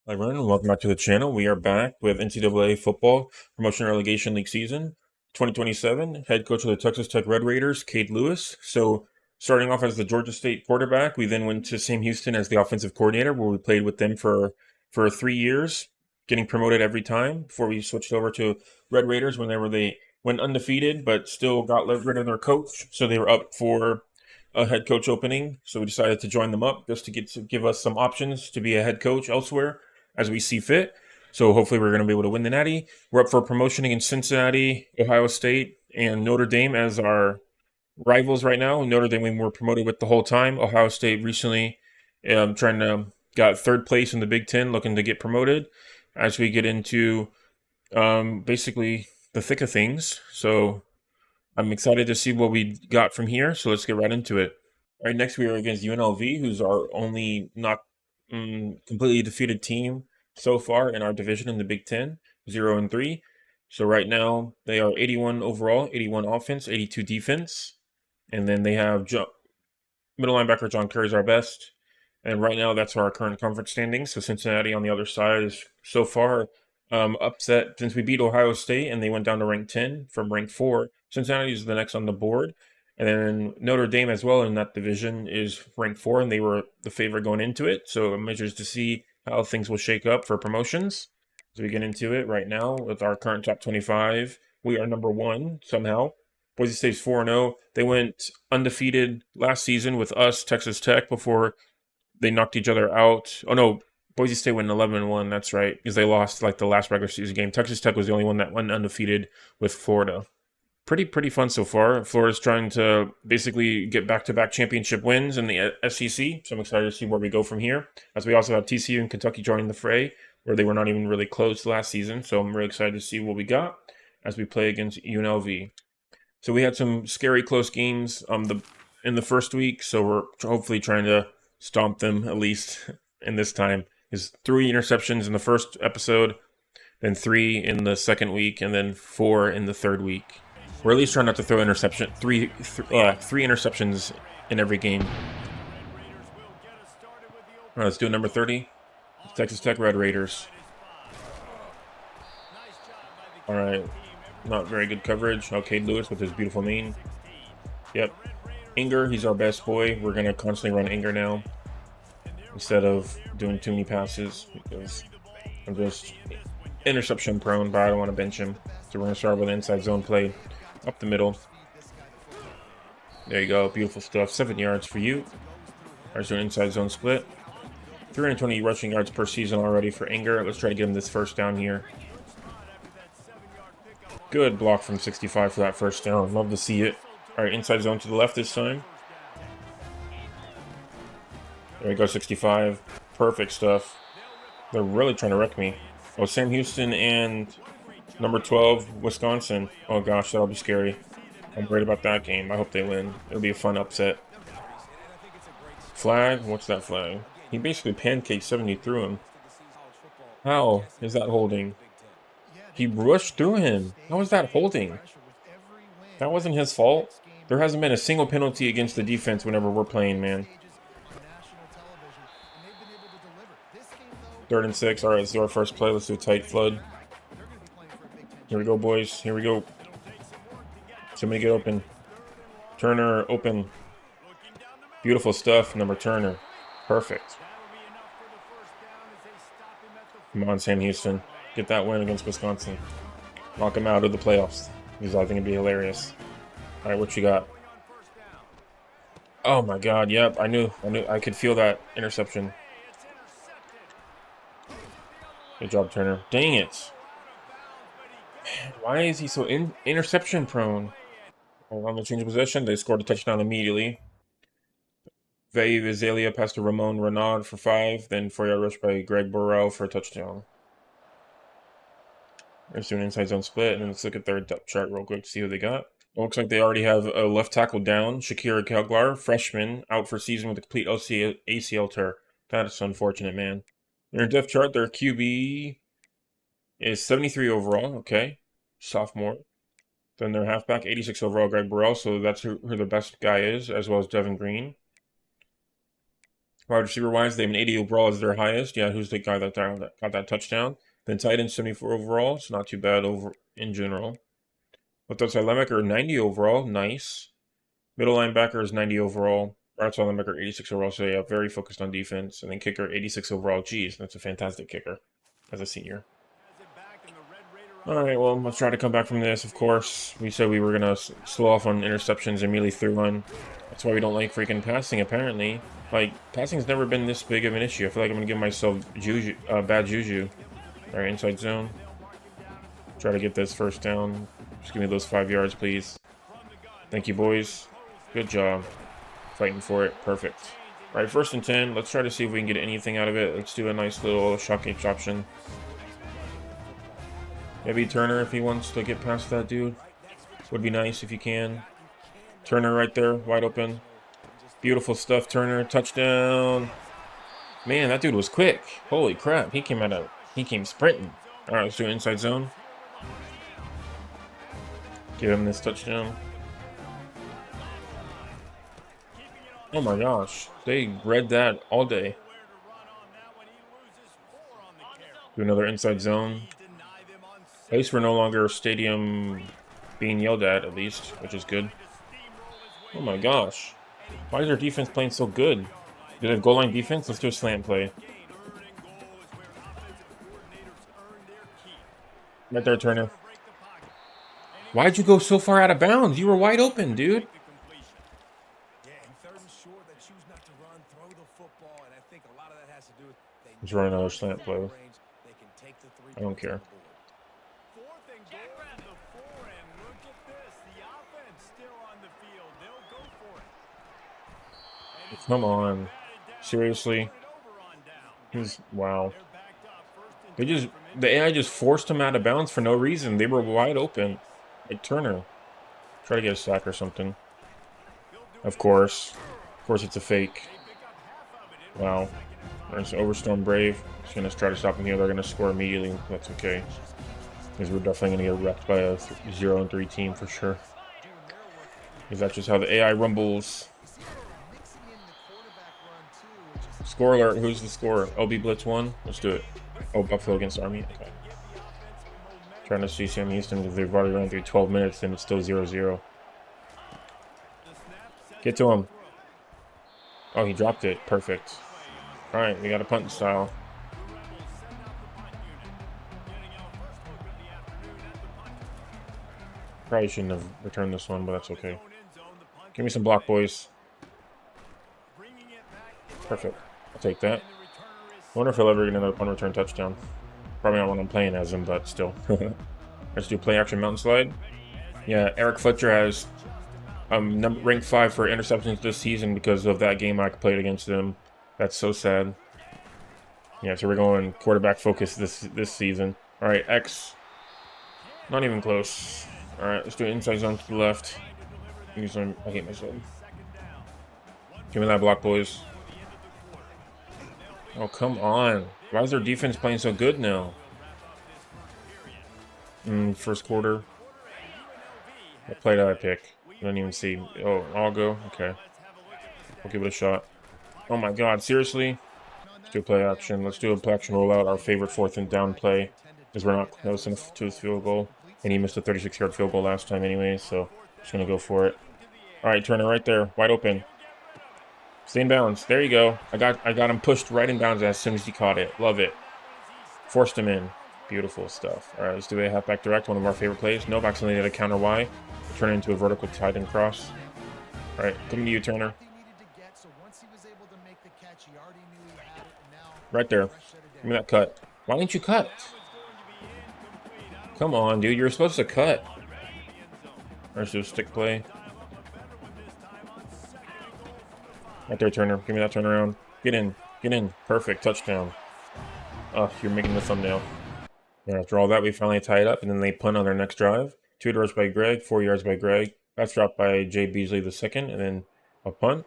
Hi everyone, and welcome back to the channel. We are back with NCAA football promotion relegation league season 2027. Head coach of the Texas Tech Red Raiders, Cade Lewis. So starting off as the Georgia State quarterback, we then went to Sam Houston as the offensive coordinator, where we played with them for 3 years, getting promoted every time before we switched over to Red Raiders whenever they went undefeated, but still got rid of their coach. So they were up for a head coach opening. So we decided to join them up just to give us some options to be a head coach elsewhere as we see fit. So hopefully we're going to be able to win the Natty. We're up for promotion against Cincinnati, Ohio State, and Notre Dame as our rivals right now. Notre Dame we were promoted with the whole time. Ohio State recently trying to got third place in the Big Ten, looking to get promoted as we get into basically the thick of things. So I'm excited to see what we got from here. So let's get right into it. All right, next we are against UNLV, who's our only not completely defeated team so far in our division in the Big Ten, 0-3. So right now they are 81 overall, 81 offense, 82 defense, and then they have middle linebacker John Kerry's our best, and right now that's our current conference standings. So Cincinnati on the other side is so far upset since we beat Ohio State and they went down to rank 10 from rank 4. Cincinnati is the next on the board. And then Notre Dame as well in that division is ranked 4, and they were the favorite going into it. So it measures to see how things will shake up for promotions. As we get into it right now with our current top 25, we are number 1 somehow. Boise State's 4-0. They went undefeated last season with us, Texas Tech, before they knocked each other out. Oh no, Boise State went 11-1. That's right, because they lost like the last regular season game. Texas Tech was the only one that went undefeated with Florida. Pretty fun so far. Florida's trying to basically get back-to-back championship wins in the SEC, so I'm excited to see where we go from here. As we also have TCU and Kentucky joining the fray, where they were not even really close last season, so I'm really excited to see what we got as we play against UNLV. So we had some scary close games in the first week, so we're hopefully trying to stomp them at least in this time. Is 3 interceptions in the first episode, then 3 in the second week, and then 4 in the third week. We're at least trying not to throw three interceptions in every game. All right, let's do number 30. Texas Tech Red Raiders. All right, not very good coverage. Okay, Lewis with his beautiful mane. Yep. Inger, he's our best boy. We're going to constantly run Inger now instead of doing too many passes because I'm just interception prone, but I don't want to bench him. So we're going to start with inside zone play. Up the middle. There you go. Beautiful stuff. 7 yards for you. There's an inside zone split. 320 rushing yards per season already for Inger. Let's try to get him this first down here. Good block from 65 for that first down. Love to see it. All right, inside zone to the left this time. There we go, 65. Perfect stuff. They're really trying to wreck me. Oh, Sam Houston and number 12, Wisconsin. Oh gosh, that'll be scary. I'm worried about that game. I hope they win. It'll be a fun upset. Flag? What's that flag? He basically pancaked 70 through him. How is that holding? He rushed through him. How is that holding? That wasn't his fault. There hasn't been a single penalty against the defense whenever we're playing, man. 3rd and 6. All right, let's do our first play. Let's do a tight flood. Here we go, boys. Here we go. Somebody get open. Turner, open. Beautiful stuff, number Turner. Perfect. Come on, Sam Houston. Get that win against Wisconsin. Knock him out of the playoffs. Because I think it'd be hilarious. All right, what you got? Oh my God, yep. I knew. I could feel that interception. Good job, Turner. Dang it. Why is he so interception prone? On the change of possession, they scored a touchdown immediately. Vey Vizalia passed to Ramon Renaud for 5, then 4-yard rush by Greg Burrell for a touchdown. Let's do an inside zone split, and let's look at their depth chart real quick to see who they got. It looks like they already have a left tackle down. Shakira Kelglar, freshman, out for season with a complete ACL tear. That's unfortunate, man. Their depth chart, their QB is 73 overall, okay. Sophomore. Then their halfback, 86 overall, Greg Burrell, so that's who their best guy is, as well as Devin Green. Wide receiver wise, they have an 80 overall as their highest. Yeah, who's the guy that got that touchdown? Then tight end 74 overall. It's not too bad over in general. Left outside linebacker 90 overall. Nice. Middle linebacker is 90 overall. Right outside linebacker 86 overall. So yeah, very focused on defense. And then kicker 86 overall. Jeez, that's a fantastic kicker as a senior. All right, well, let's try to come back from this. Of course, we said we were gonna slow off on interceptions and immediately through one. That's why we don't like freaking passing. Apparently, like passing's never been this big of an issue. I feel like I'm gonna give myself bad juju. All right, inside zone. Try to get this first down. Just give me those 5 yards, please. Thank you, boys. Good job. Fighting for it. Perfect. All right, 1st and 10. Let's try to see if we can get anything out of it. Let's do a nice little shotgun option. Maybe Turner, if he wants to get past that dude. Would be nice if you can. Turner right there, wide open. Beautiful stuff, Turner. Touchdown. Man, that dude was quick. Holy crap. He came sprinting. All right, let's do inside zone. Give him this touchdown. Oh my gosh. They read that all day. Do another inside zone. At least we're no longer stadium being yelled at least, which is good. Oh my gosh. Why is their defense playing so good? Do they have goal line defense? Let's do a slant play. Right there, Turner. Why'd you go so far out of bounds? You were wide open, dude. Let's run another slant play. I don't care. Come on. Seriously? Wow. The AI just forced him out of bounds for no reason. They were wide open. Like Turner. Try to get a sack or something. Of course. Of course it's a fake. Wow. There's Overstorm Brave. Just gonna try to stop them here. They're gonna score immediately. That's okay. Because we're definitely gonna get wrecked by a 0-3 team for sure. Because that's just how the AI rumbles. Score alert. Who's the scorer? LB Blitz 1. Let's do it. Oh, Buffalo against Army. Okay. Trying to see Sam Houston because they've already run through 12 minutes and it's still 0-0. Get to him. Oh, he dropped it. Perfect. All right, we got a punt style. Probably shouldn't have returned this one, but that's okay. Give me some block, boys. Perfect. I'll take that. I wonder if he'll ever get another punt return touchdown. Probably not when I'm playing as him, but still. Let's do play action mountain slide. Yeah, Eric Fletcher has ranked 5 for interceptions this season because of that game I played against him. That's so sad. Yeah, so we're going quarterback focus this season. All right, X. Not even close. All right, let's do inside zone to the left. I hate myself. Give me that block, boys. Oh, come on. Why is their defense playing so good now? First quarter. What play did I pick? I don't even see. Oh, I'll go. Okay. We'll give it a shot. Oh my god, seriously? Let's do play action. Let's do a play action rollout. Our favorite 4th and down play. Because we're not close enough to his field goal. And he missed a 36-yard field goal last time anyway, so just going to go for it. Alright, Turner right there. Wide open. Stay in bounds. There you go. I got him pushed right in bounds as soon as he caught it. Love it. Forced him in. Beautiful stuff. All right, let's do a halfback direct, one of our favorite plays. Nope, accidentally did a counter Y. Turn it into a vertical tight end cross. All right, coming to you, Turner. Right there. Give me that cut. Why didn't you cut? Come on, dude. You're supposed to cut. Let's do a stick play. Right there, Turner. Give me that turnaround. Get in. Get in. Perfect. Touchdown. Oh, you're making the thumbnail. And after all that, we finally tie it up, and then they punt on their next drive. 2 yards by Greg, 4 yards by Greg. That's dropped by Jay Beasley II, and then a punt.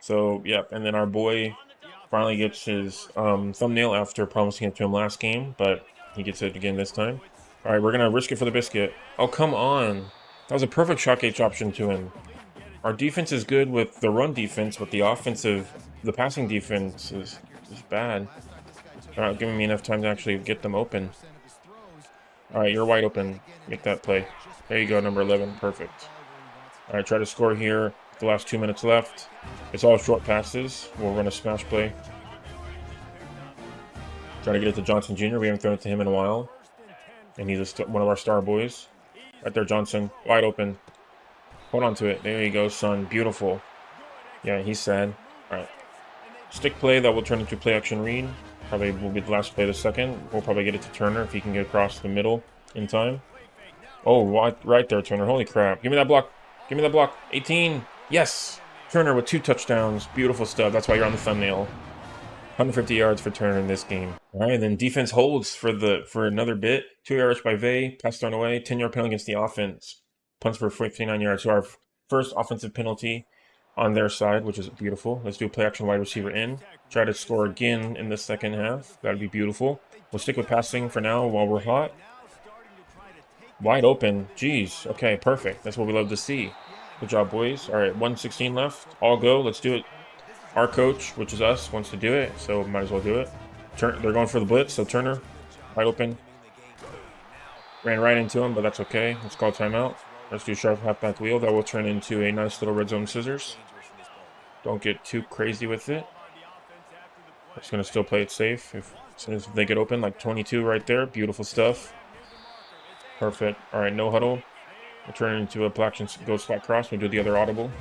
So, yeah, and then our boy finally gets his thumbnail after promising it to him last game, but he gets it again this time. All right, we're going to risk it for the biscuit. Oh, come on. That was a perfect shot gauge option to him. Our defense is good with the run defense, but the passing defense is bad. They're not giving me enough time to actually get them open. All right, you're wide open. Make that play. There you go, number 11. Perfect. All right, try to score here. The last 2 minutes left. It's all short passes. We'll run a smash play. Try to get it to Johnson Jr. We haven't thrown it to him in a while. And he's one of our star boys. Right there, Johnson. Wide open. Hold on to it. There you go, son. Beautiful. Yeah, he's sad. All right. Stick play that will turn into play action read. Probably will be the last play of the second. We'll probably get it to Turner if he can get across the middle in time. Oh, right there, Turner. Holy crap. Give me that block. Give me that block. 18. Yes. Turner with 2 touchdowns. Beautiful stuff. That's why you're on the thumbnail. 150 yards for Turner in this game. All right, and then defense holds for another bit. 2 yards by Vay. Pass thrown away. 10-yard penalty against the offense. Punts for 59 yards. So our first offensive penalty on their side, which is beautiful. Let's do a play action wide receiver in. Try to score again in the second half. That'd be beautiful. We'll stick with passing for now while we're hot. Wide open. Jeez. Okay, perfect. That's what we love to see. Good job, boys. All right, 1:16 left. All go. Let's do it. Our coach, which is us, wants to do it, so might as well do it. They're going for the blitz, so Turner, wide open. Ran right into him, but that's okay. Let's call timeout. Let's do sharp halfback wheel. That will turn into a nice little red zone scissors. Don't get too crazy with it. Just going to still play it safe. As soon as they get open, like 22 right there. Beautiful stuff. Perfect. All right, no huddle. We'll turn it into a play action go slot cross. We'll do the other audible.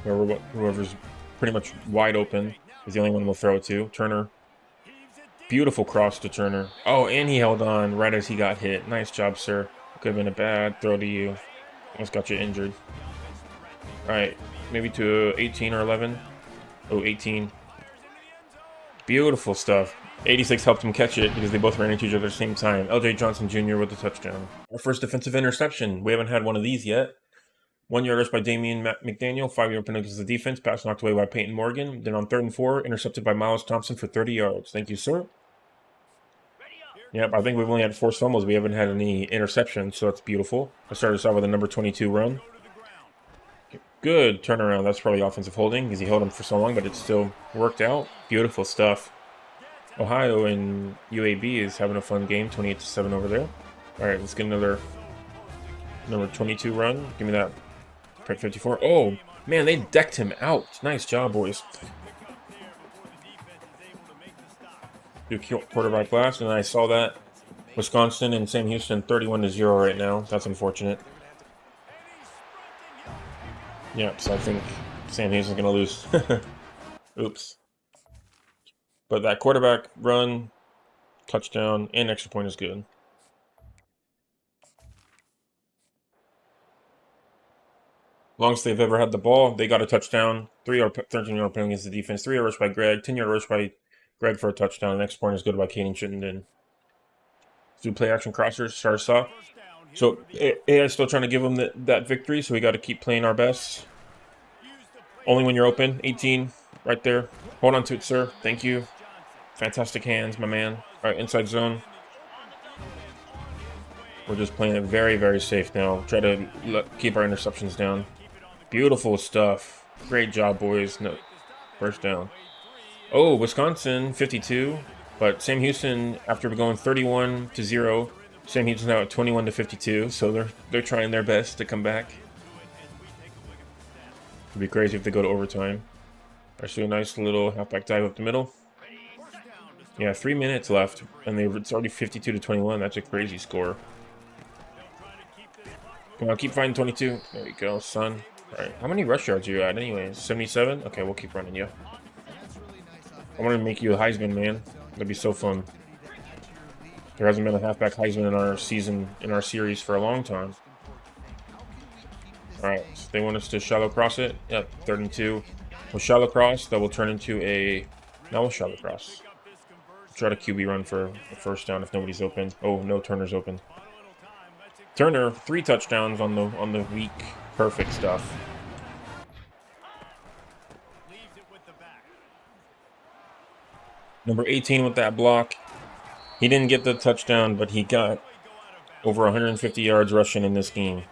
Whoever's pretty much wide open is the only one we'll throw it to. Turner. Beautiful cross to Turner. Oh, and he held on right as he got hit. Nice job, sir. Could have been a bad throw to you. Almost got you injured. All right, maybe to 18 or 11. Oh, 18. Beautiful stuff. 86 helped him catch it because they both ran into each other at the same time. LJ Johnson Jr. with the touchdown. Our first defensive interception. We haven't had one of these yet. 1 yard rush by Damian McDaniel, 5-yard penalty against the defense, pass knocked away by Peyton Morgan. Then on 3rd and 4, intercepted by Miles Thompson for 30 yards. Thank you, sir. Yep, I think we've only had 4 fumbles. We haven't had any interceptions, so that's beautiful. I started us off with a number 22 run. Good turnaround. That's probably offensive holding because he held him for so long, but it still worked out. Beautiful stuff. Ohio and UAB is having a fun game, 28-7 over there. All right, let's get another number 22 run. Give me that. 54. Oh, man, they decked him out. Nice job, boys. Do quarterback last, and I saw that. Wisconsin and Sam Houston 31-0 right now. That's unfortunate. Yeah, so I think Sam Houston's going to lose. Oops. But that quarterback run, touchdown, and extra point is good. Longest they've ever had the ball. They got a touchdown. 13-yard penalty against the defense. 3-yard rush by Greg. 10-yard rush by Greg for a touchdown. Next point is good by Caden Chittenden. Let's do play action crossers. Start us off. So AI is still trying to give them that victory, so we got to keep playing our best. Only when you're open. 18 right there. Hold on to it, sir. Thank you. Fantastic hands, my man. All right, inside zone. We're just playing it very, very safe now. Try to keep our interceptions down. Beautiful stuff. Great job, boys. No, first down. Oh, Wisconsin, 52. But Sam Houston, after going 31-0, Sam Houston now at 21-52. So they're trying their best to come back. It'd be crazy if they go to overtime. Actually, a nice little halfback dive up the middle. Yeah, 3 minutes left, and it's already 52-21. That's a crazy score. Come on, keep finding 22. There you go, son. All right, how many rush yards are you at anyways? 77? Okay, we'll keep running you. I want to make you a Heisman, man. That'd be so fun. There hasn't been a halfback Heisman in our series for a long time. All right, so they want us to shallow cross it. Yep, 3rd and 2. We'll shallow cross. That will turn into a... Now we'll shallow cross. Try to QB run for a first down if nobody's open. Oh, no, Turner's open. Turner, 3 touchdowns on the week. Perfect stuff. Number 18 with that block. He didn't get the touchdown, but he got over 150 yards rushing in this game.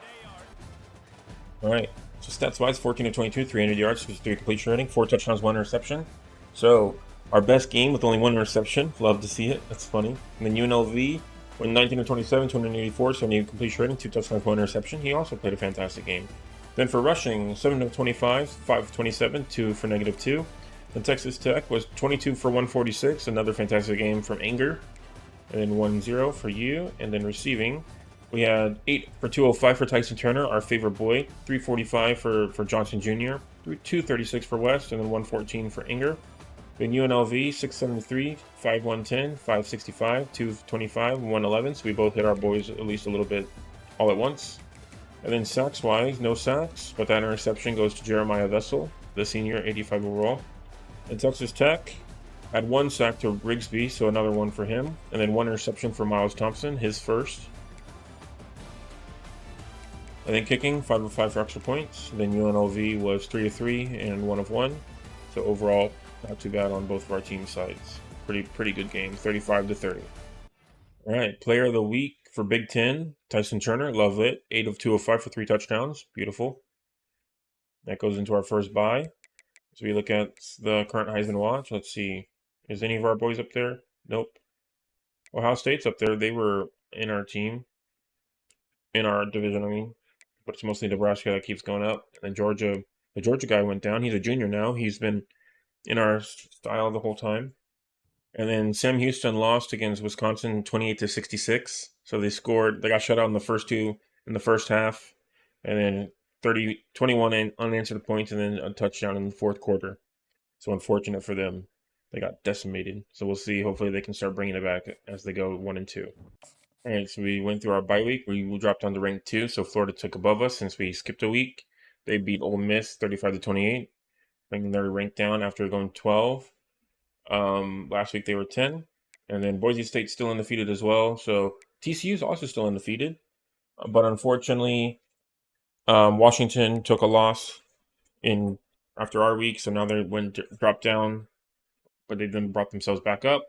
All right. So stats-wise, 14 of 22, 300 yards, 3 completion rating, 4 touchdowns, 1 interception. So our best game with only 1 interception. Love to see it. That's funny. And then UNLV went 19 of 27, 284, 70 completion rating, 2 touchdowns, 1 interception. He also played a fantastic game. Then for rushing, 7 of 25, 5 of 27, 2 for -2. Then Texas Tech was 22 for 146, another fantastic game from Anger. And then 1-0 for you. And then receiving, we had 8 for 205 for Tyson Turner, our favorite boy. 345 for Johnson Jr. 236 for West, and then 114 for Inger. Then UNLV 673, 5110, 565, 225, 111. So we both hit our boys at least a little bit all at once. And then sacks wise, no sacks, but that interception goes to Jeremiah Vessel, the senior, 85 overall. And Texas Tech had 1 sack to Rigsby, so another one for him. And then 1 interception for Miles Thompson, his first. And then kicking, 5 of 5 for extra points. Then UNLV was 3 of 3 and 1 of 1. So overall, not too bad on both of our team sides. Pretty good game, 35 to 30. All right, player of the week for Big Ten, Tyson Turner, love it. 8 of 205 for 3 touchdowns, beautiful. That goes into our first bye. So we look at the current Heisman watch. Let's see, is any of our boys up there? Nope. Ohio State's up there. They were in our team, in our division, I mean. But it's mostly Nebraska that keeps going up. And then Georgia, the Georgia guy went down. He's a junior now. He's been in our style the whole time. And then Sam Houston lost against Wisconsin 28 to 66. So they got shut out in the first 2 in the first half. And then 21 unanswered points and then a touchdown in the fourth quarter. So unfortunate for them. They got decimated. So we'll see. Hopefully they can start bringing it back as they go 1 and 2. All right, so we went through our bye week. We dropped down to rank 2, so Florida took above us since we skipped a week. They beat Ole Miss 35 to 28, bringing their rank down after going 12. Last week they were 10, and then Boise State's still undefeated as well. So TCU's also still undefeated, but unfortunately, Washington took a loss in after our week, so now they dropped down, but they then brought themselves back up.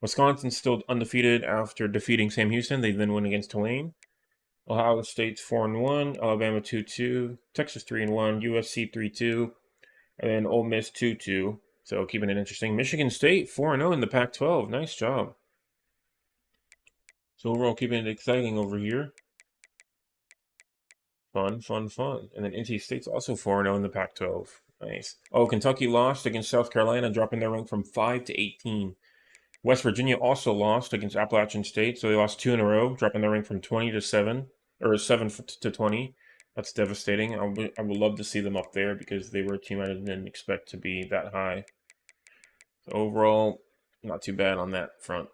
Wisconsin's still undefeated after defeating Sam Houston. They then win against Tulane. Ohio State's 4-1, Alabama 2-2, Texas 3-1, USC 3-2, and then Ole Miss 2-2. So keeping it interesting. Michigan State 4-0 in the Pac-12. Nice job. So overall, keeping it exciting over here. Fun. And then NC State's also 4-0 in the Pac-12. Nice. Oh, Kentucky lost against South Carolina, dropping their rank from 5 to 18. West Virginia also lost against Appalachian State, so they lost 2 in a row, dropping their rank from 20 to 7, or 7 to 20. That's devastating. I would love to see them up there because they were a team I didn't expect to be that high. So overall, not too bad on that front.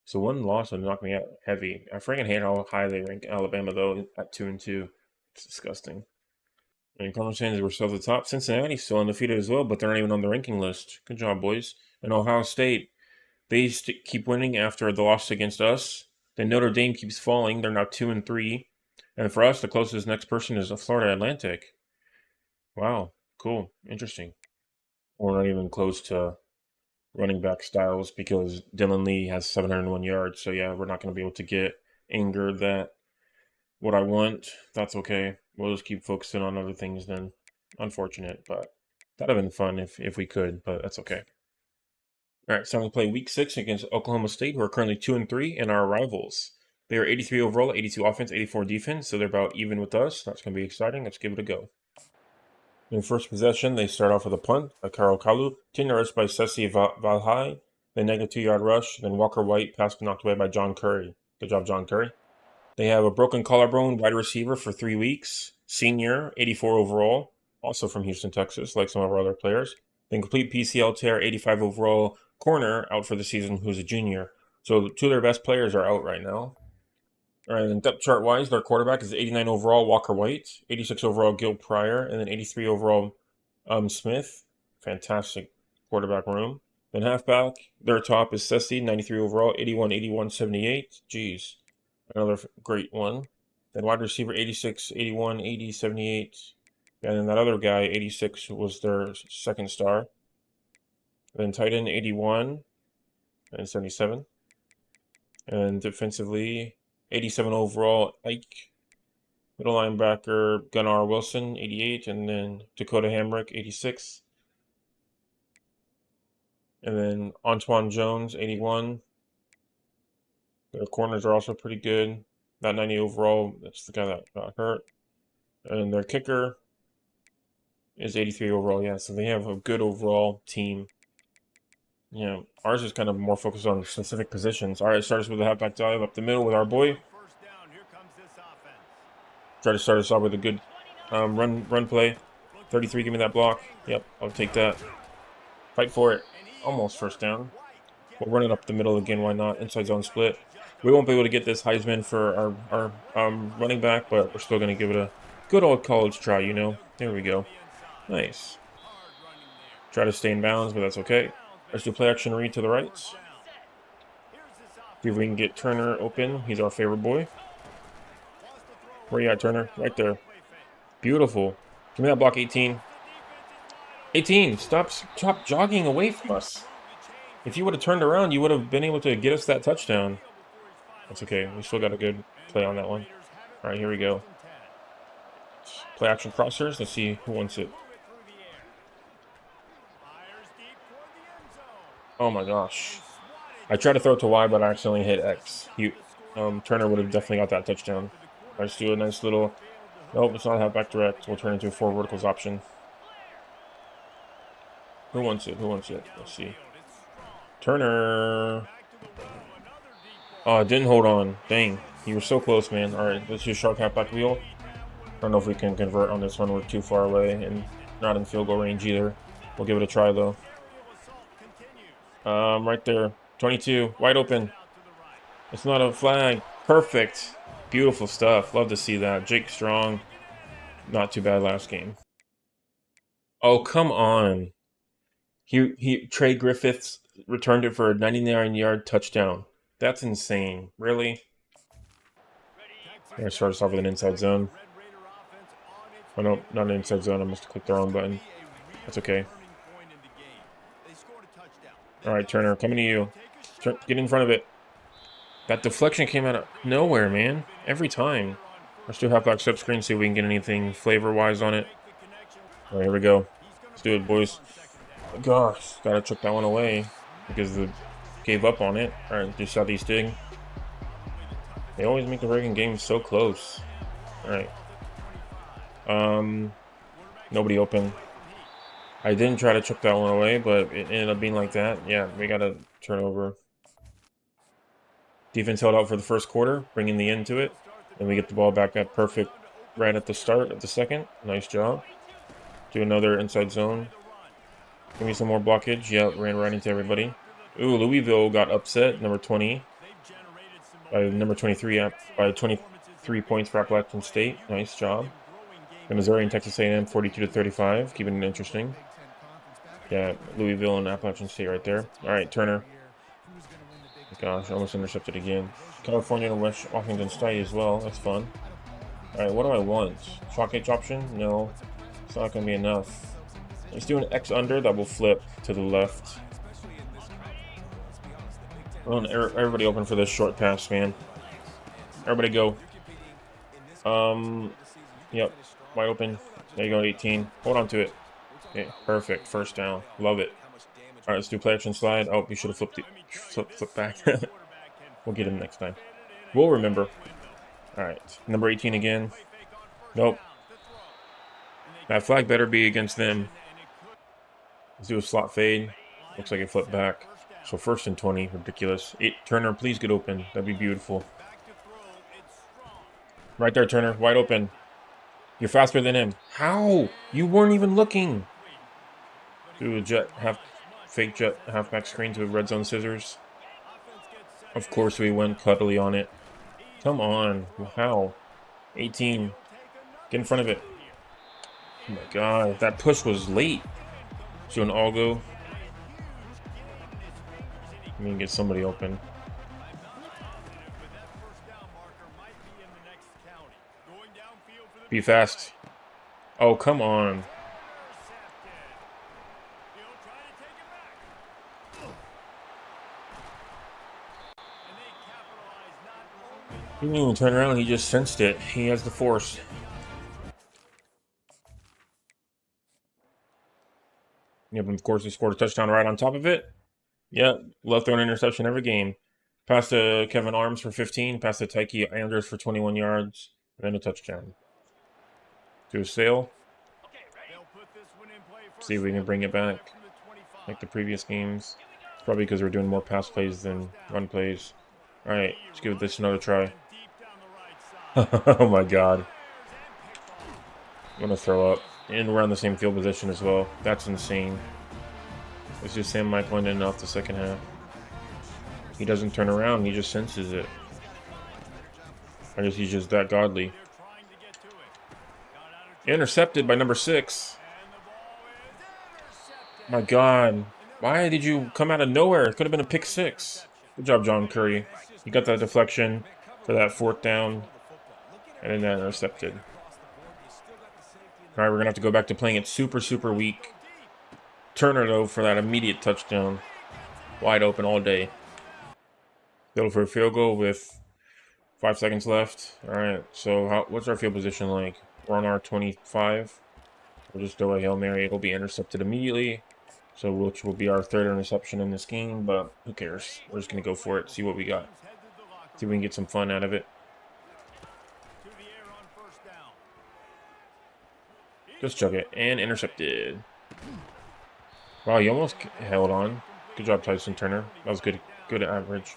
So 1 loss would knock me out heavy. I freaking hate how high they rank Alabama though at 2-2. It's disgusting. And Conference fans were still at the top. Cincinnati's still undefeated as well, but they're not even on the ranking list. Good job, boys. And Ohio State, they keep winning after the loss against us. Then Notre Dame keeps falling. They're now 2-3. And for us, the closest next person is Florida Atlantic. Wow, cool, interesting. We're not even close to running back styles because Dylan Lee has 701 yards. So yeah, we're not going to be able to get Anger that what I want. That's okay. We'll just keep focusing on other things then. Unfortunate, but that'd have been fun if we could, but that's okay. All right, so we play week 6 against Oklahoma State, who are currently 2-3 and our rivals. They are 83 overall, 82 offense, 84 defense, so they're about even with us. That's going to be exciting. Let's give it a go. In first possession, they start off with a punt by Carl Kalu, 10 yards by Sessi Valhai, then negative 2-yard rush, then Walker White pass knocked away by John Curry. Good job, John Curry. They have a broken collarbone wide receiver for 3 weeks, senior, 84 overall, also from Houston, Texas, like some of our other players. Then complete PCL tear, 85 overall corner out for the season, who's a junior. So 2 of their best players are out right now. All right, and depth chart wise, their quarterback is 89 overall Walker White, 86 overall Gil Pryor, and then 83 overall Smith. Fantastic quarterback room. Then halfback, their top is Sessi, 93 overall, 81, 81, 78. Jeez, another great one. Then wide receiver, 86, 81, 80, 78. And then that other guy, 86, was their second star. Then tight end, 81 and 77. And defensively, 87 overall, Ike. Middle linebacker, Gunnar Wilson, 88, and then Dakota Hamrick, 86. And then Antoine Jones, 81. Their corners are also pretty good. Not 90 overall. That's the guy that got hurt. And their kicker is 83 overall. Yeah, so they have a good overall team. You know, ours is kind of more focused on specific positions. All right, starts with a halfback dive up the middle with our boy. Try to start us off with a good run play. 33, give me that block. Yep, I'll take that. Fight for it. Almost first down. We'll run it up the middle again. Why not? Inside zone split. We won't be able to get this Heisman for our running back, but we're still going to give it a good old college try, you know. There we go. Nice. Try to stay in bounds, but that's okay. Let's do play action read to the right. See if we can get Turner open. He's our favorite boy. Where you at, Turner? Right there. Beautiful. Give me that block, 18. 18, stop jogging away from us. If you would have turned around, you would have been able to get us that touchdown. That's okay. We still got a good play on that one. All right, here we go. Play action crossers. Let's see who wants it. Oh my gosh. I tried to throw it to Y, but I accidentally hit X. Turner would have definitely got that touchdown. Let's do a nice little... Nope, it's not halfback direct. We'll turn into a 4 verticals option. Who wants it? Who wants it? Let's see. Turner. Oh, it didn't hold on. Dang. You were so close, man. All right, let's use shark halfback wheel. I don't know if we can convert on this one. We're too far away and not in field goal range either. We'll give it a try, though. Right there. 22. Wide open. It's not a flag. Perfect. Beautiful stuff. Love to see that. Jake Strong. Not too bad last game. Oh, come on. Trey Griffiths returned it for a 99-yard touchdown. That's insane. Really? I'm going to start us off with an inside zone. Oh, no, not an inside zone. I must have clicked the wrong button. That's okay. All right, Turner, coming to you. Get in front of it. That deflection came out of nowhere, man. Every time. Let's do halfback step screen, see if we can get anything flavor-wise on it. All right, here we go. Let's do it, boys. Gosh, gotta chuck that one away because they gave up on it. All right, do Southeast dig. They always make the Reagan game so close. All right. Nobody open. I didn't try to chuck that one away, but it ended up being like that. Yeah, we got a turnover. Defense held out for the first quarter, bringing the end to it. And we get the ball back up perfect right at the start of the second. Nice job. Do another inside zone. Give me some more blockage. Yeah, ran right into everybody. Ooh, Louisville got upset. Number 20. By number 23 by 23 points for Appalachian State. Nice job. And Missouri and Texas A&M 42-35, keeping it interesting. Yeah, Louisville and Appalachian State right there. All right, Turner. Gosh, almost intercepted again. California and Washington State as well. That's fun. All right, what do I want? Shock H option? No, it's not going to be enough. Let's do an X under that will flip to the left. Oh, everybody open for this short pass, man. Everybody go. Yep, wide open. There you go, 18. Hold on to it. Okay, perfect. First down. Love it. All right, let's do play action slide. Oh, you should have flipped back. We'll get him next time. We'll remember. All right, number 18 again. Nope. That flag better be against them. Let's do a slot fade. Looks like it flipped back. So 1st and 20. Ridiculous. Turner, please get open. That'd be beautiful. Right there, Turner. Wide open. You're faster than him. How? You weren't even looking. Do a fake jet halfback screen to a red zone scissors. Of course we went cuddly on it. Come on. How? 18. Get in front of it. Oh my god. That push was late. Do an all-go. Let me get somebody open. Be fast. Oh, come on. He didn't even turn around, he just sensed it. He has the force. Yep, and of course he scored a touchdown right on top of it. Yep, left throw an interception every game. Pass to Kevin Arms for 15, pass to Tyke Andrews for 21 yards, and then a touchdown. To a Sale. See if we can bring it back like the previous games. It's probably because we're doing more pass plays than run plays. Alright, let's give this another try. Oh my god. I'm gonna throw up. And we're on the same field position as well. That's insane. It's just Sam Michael in off the second half. He doesn't turn around, he just senses it. I guess he's just that godly. Intercepted by number 6. My god. Why did you come out of nowhere? It could have been a pick 6. Good job, John Curry. You got that deflection for that 4th down. And then that intercepted. Alright, we're going to have to go back to playing it super, super weak. Turner, though, for that immediate touchdown. Wide open all day. Go for a field goal with 5 seconds left. Alright, so what's our field position like? We're on our 25. We'll just throw a Hail Mary. It'll be intercepted immediately. So which will be our 3rd interception in this game, but who cares? We're just going to go for it, see what we got. See if we can get some fun out of it. Just chuck it. And intercepted. Wow, you almost held on. Good job, Tyson Turner. That was good. Good average.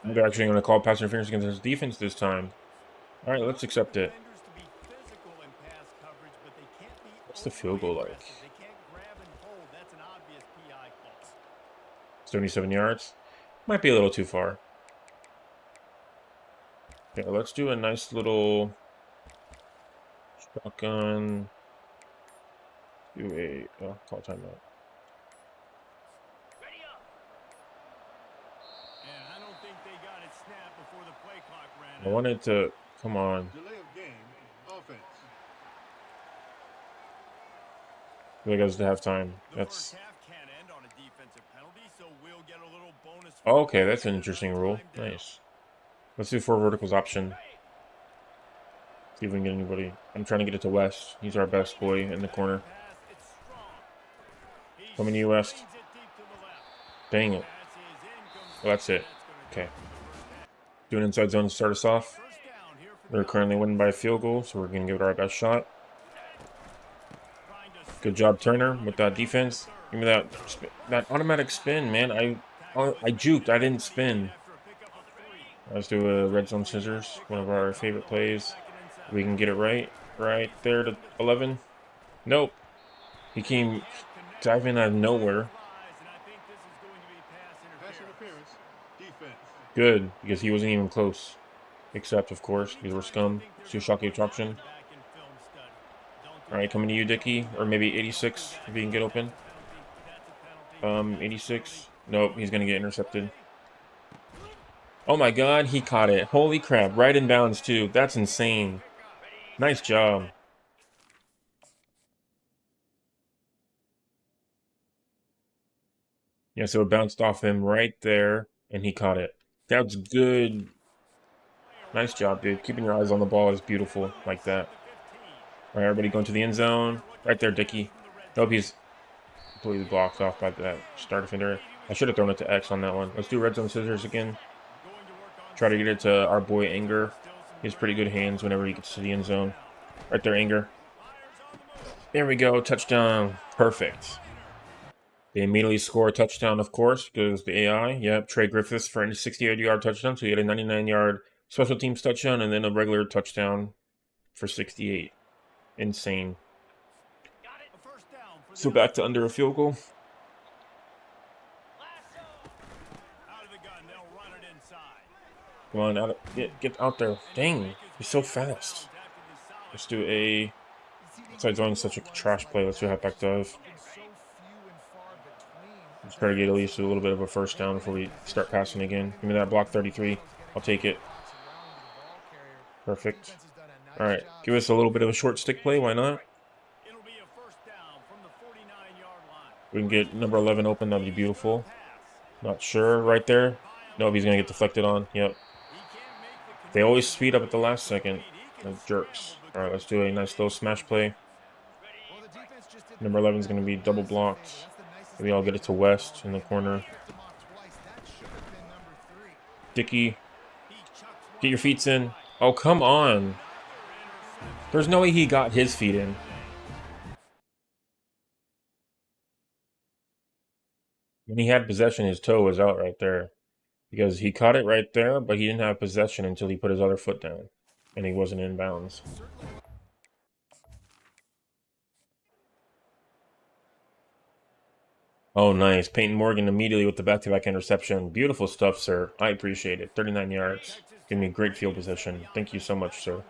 They're actually going to call pass interference against his defense this time. All right, let's accept it. What's the field goal like? 77 yards. Might be a little too far. Okay, let's do a nice little shotgun. Do a call timeout. I wanted to come on. There goes the halftime. That's okay. That's an interesting rule. Nice. Let's do 4 verticals option. See if we can get anybody. I'm trying to get it to West. He's our best boy in the corner. Coming to you, West. Dang it. Well, that's it. Okay. Do an inside zone to start us off. We're currently winning by a field goal, so we're going to give it our best shot. Good job, Turner, with that defense. Give me that automatic spin, man. I juked. I didn't spin. Let's do a red zone scissors. One of our favorite plays. We can get it right there to 11. Nope. He came diving out of nowhere. Good, because he wasn't even close. Except, of course, because we're scum. Let's do shockwave option. Alright, coming to you, Dickey. Or maybe 86, if he can get open. 86. Nope, he's going to get intercepted. Oh my god, he caught it. Holy crap, right in bounds, too. That's insane. Nice job. Yeah, so it bounced off him right there, and he caught it. That's good. Nice job, dude. Keeping your eyes on the ball is beautiful, like that. All right, everybody going to the end zone. Right there, Dickey. Nope, he's completely blocked off by that star defender. I should have thrown it to X on that one. Let's do red zone scissors again. Try to get it to our boy Anger. He has pretty good hands whenever he gets to the end zone. Right there, Anger. There we go. Touchdown. Perfect. They immediately score a touchdown, of course, because the AI. Yep, Trey Griffiths for a 68-yard touchdown. So he had a 99-yard special teams touchdown and then a regular touchdown for 68. Insane. So back to under a field goal. Come on, get out there. Dang, he's so fast. Let's do a... Inside zone is such a trash play. Let's do a halfback dive. Let's try to get at least a little bit of a first down before we start passing again. Give me that block 33. I'll take it. Perfect. All right, give us a little bit of a short stick play. Why not? We can get number 11 open. That'd be beautiful. Not sure. Right there. Nope, he's going to get deflected on. Yep. They always speed up at the last second. Like jerks. All right, let's do a nice little smash play. Number 11 is going to be double blocked. Maybe I'll get it to West in the corner. Dickey. Get your feet in. Oh, come on. There's no way he got his feet in. When he had possession, his toe was out right there. Because he caught it right there, but he didn't have possession until he put his other foot down. And he wasn't in bounds. Oh, nice. Peyton Morgan immediately with the back-to-back interception. Beautiful stuff, sir. I appreciate it. 39 yards. Give me a great field position. Thank you so much, sir.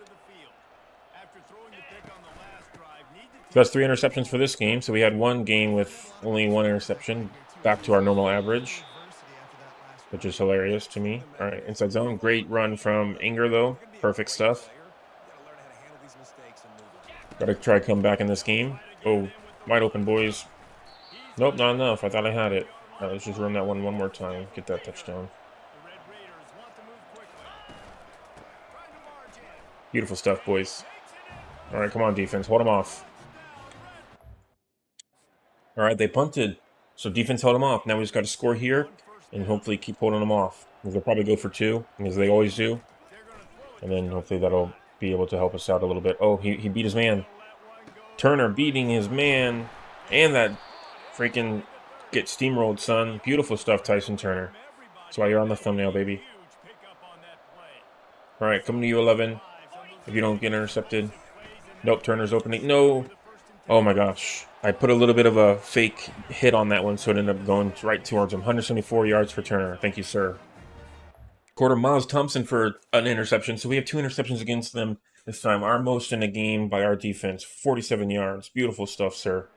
So that's 3 interceptions for this game. So we had one game with only 1 interception. Back to our normal average, which is hilarious to me. All right, inside zone. Great run from Inger, though. Perfect stuff. Got to try to come back in this game. Oh, wide open, boys. Nope, not enough. I thought I had it. All right, let's just run that one more time. Get that touchdown. Beautiful stuff, boys. All right, come on, defense. Hold them off. All right, they punted. So defense held them off. Now we just got to score here and hopefully keep holding them off. They'll probably go for 2, as they always do. And then hopefully that'll be able to help us out a little bit. Oh, he beat his man. Turner beating his man. And that freaking get steamrolled, son. Beautiful stuff, Tyson Turner. That's why you're on the thumbnail, baby. All right, coming to you, 11. If you don't get intercepted. Nope, Turner's opening. No. Oh, my gosh. I put a little bit of a fake hit on that one, so it ended up going right towards him. 174 yards for Turner. Thank you, sir. Quarter Miles Thompson for an interception. So we have 2 interceptions against them this time. Our most in a game by our defense. 47 yards. Beautiful stuff, sir.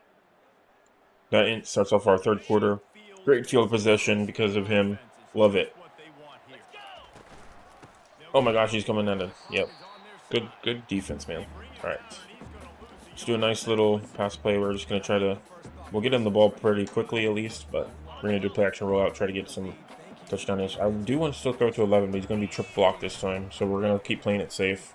That starts off our third quarter. Great field possession because of him. Love it. Oh my gosh, he's coming at it. Yep. Good defense, man. All right. Let's do a nice little pass play. We're just going to try to... We'll get him the ball pretty quickly at least, but we're going to do play action rollout, try to get some touchdowns. I do want to still throw to 11, but he's going to be triple blocked this time, so we're going to keep playing it safe.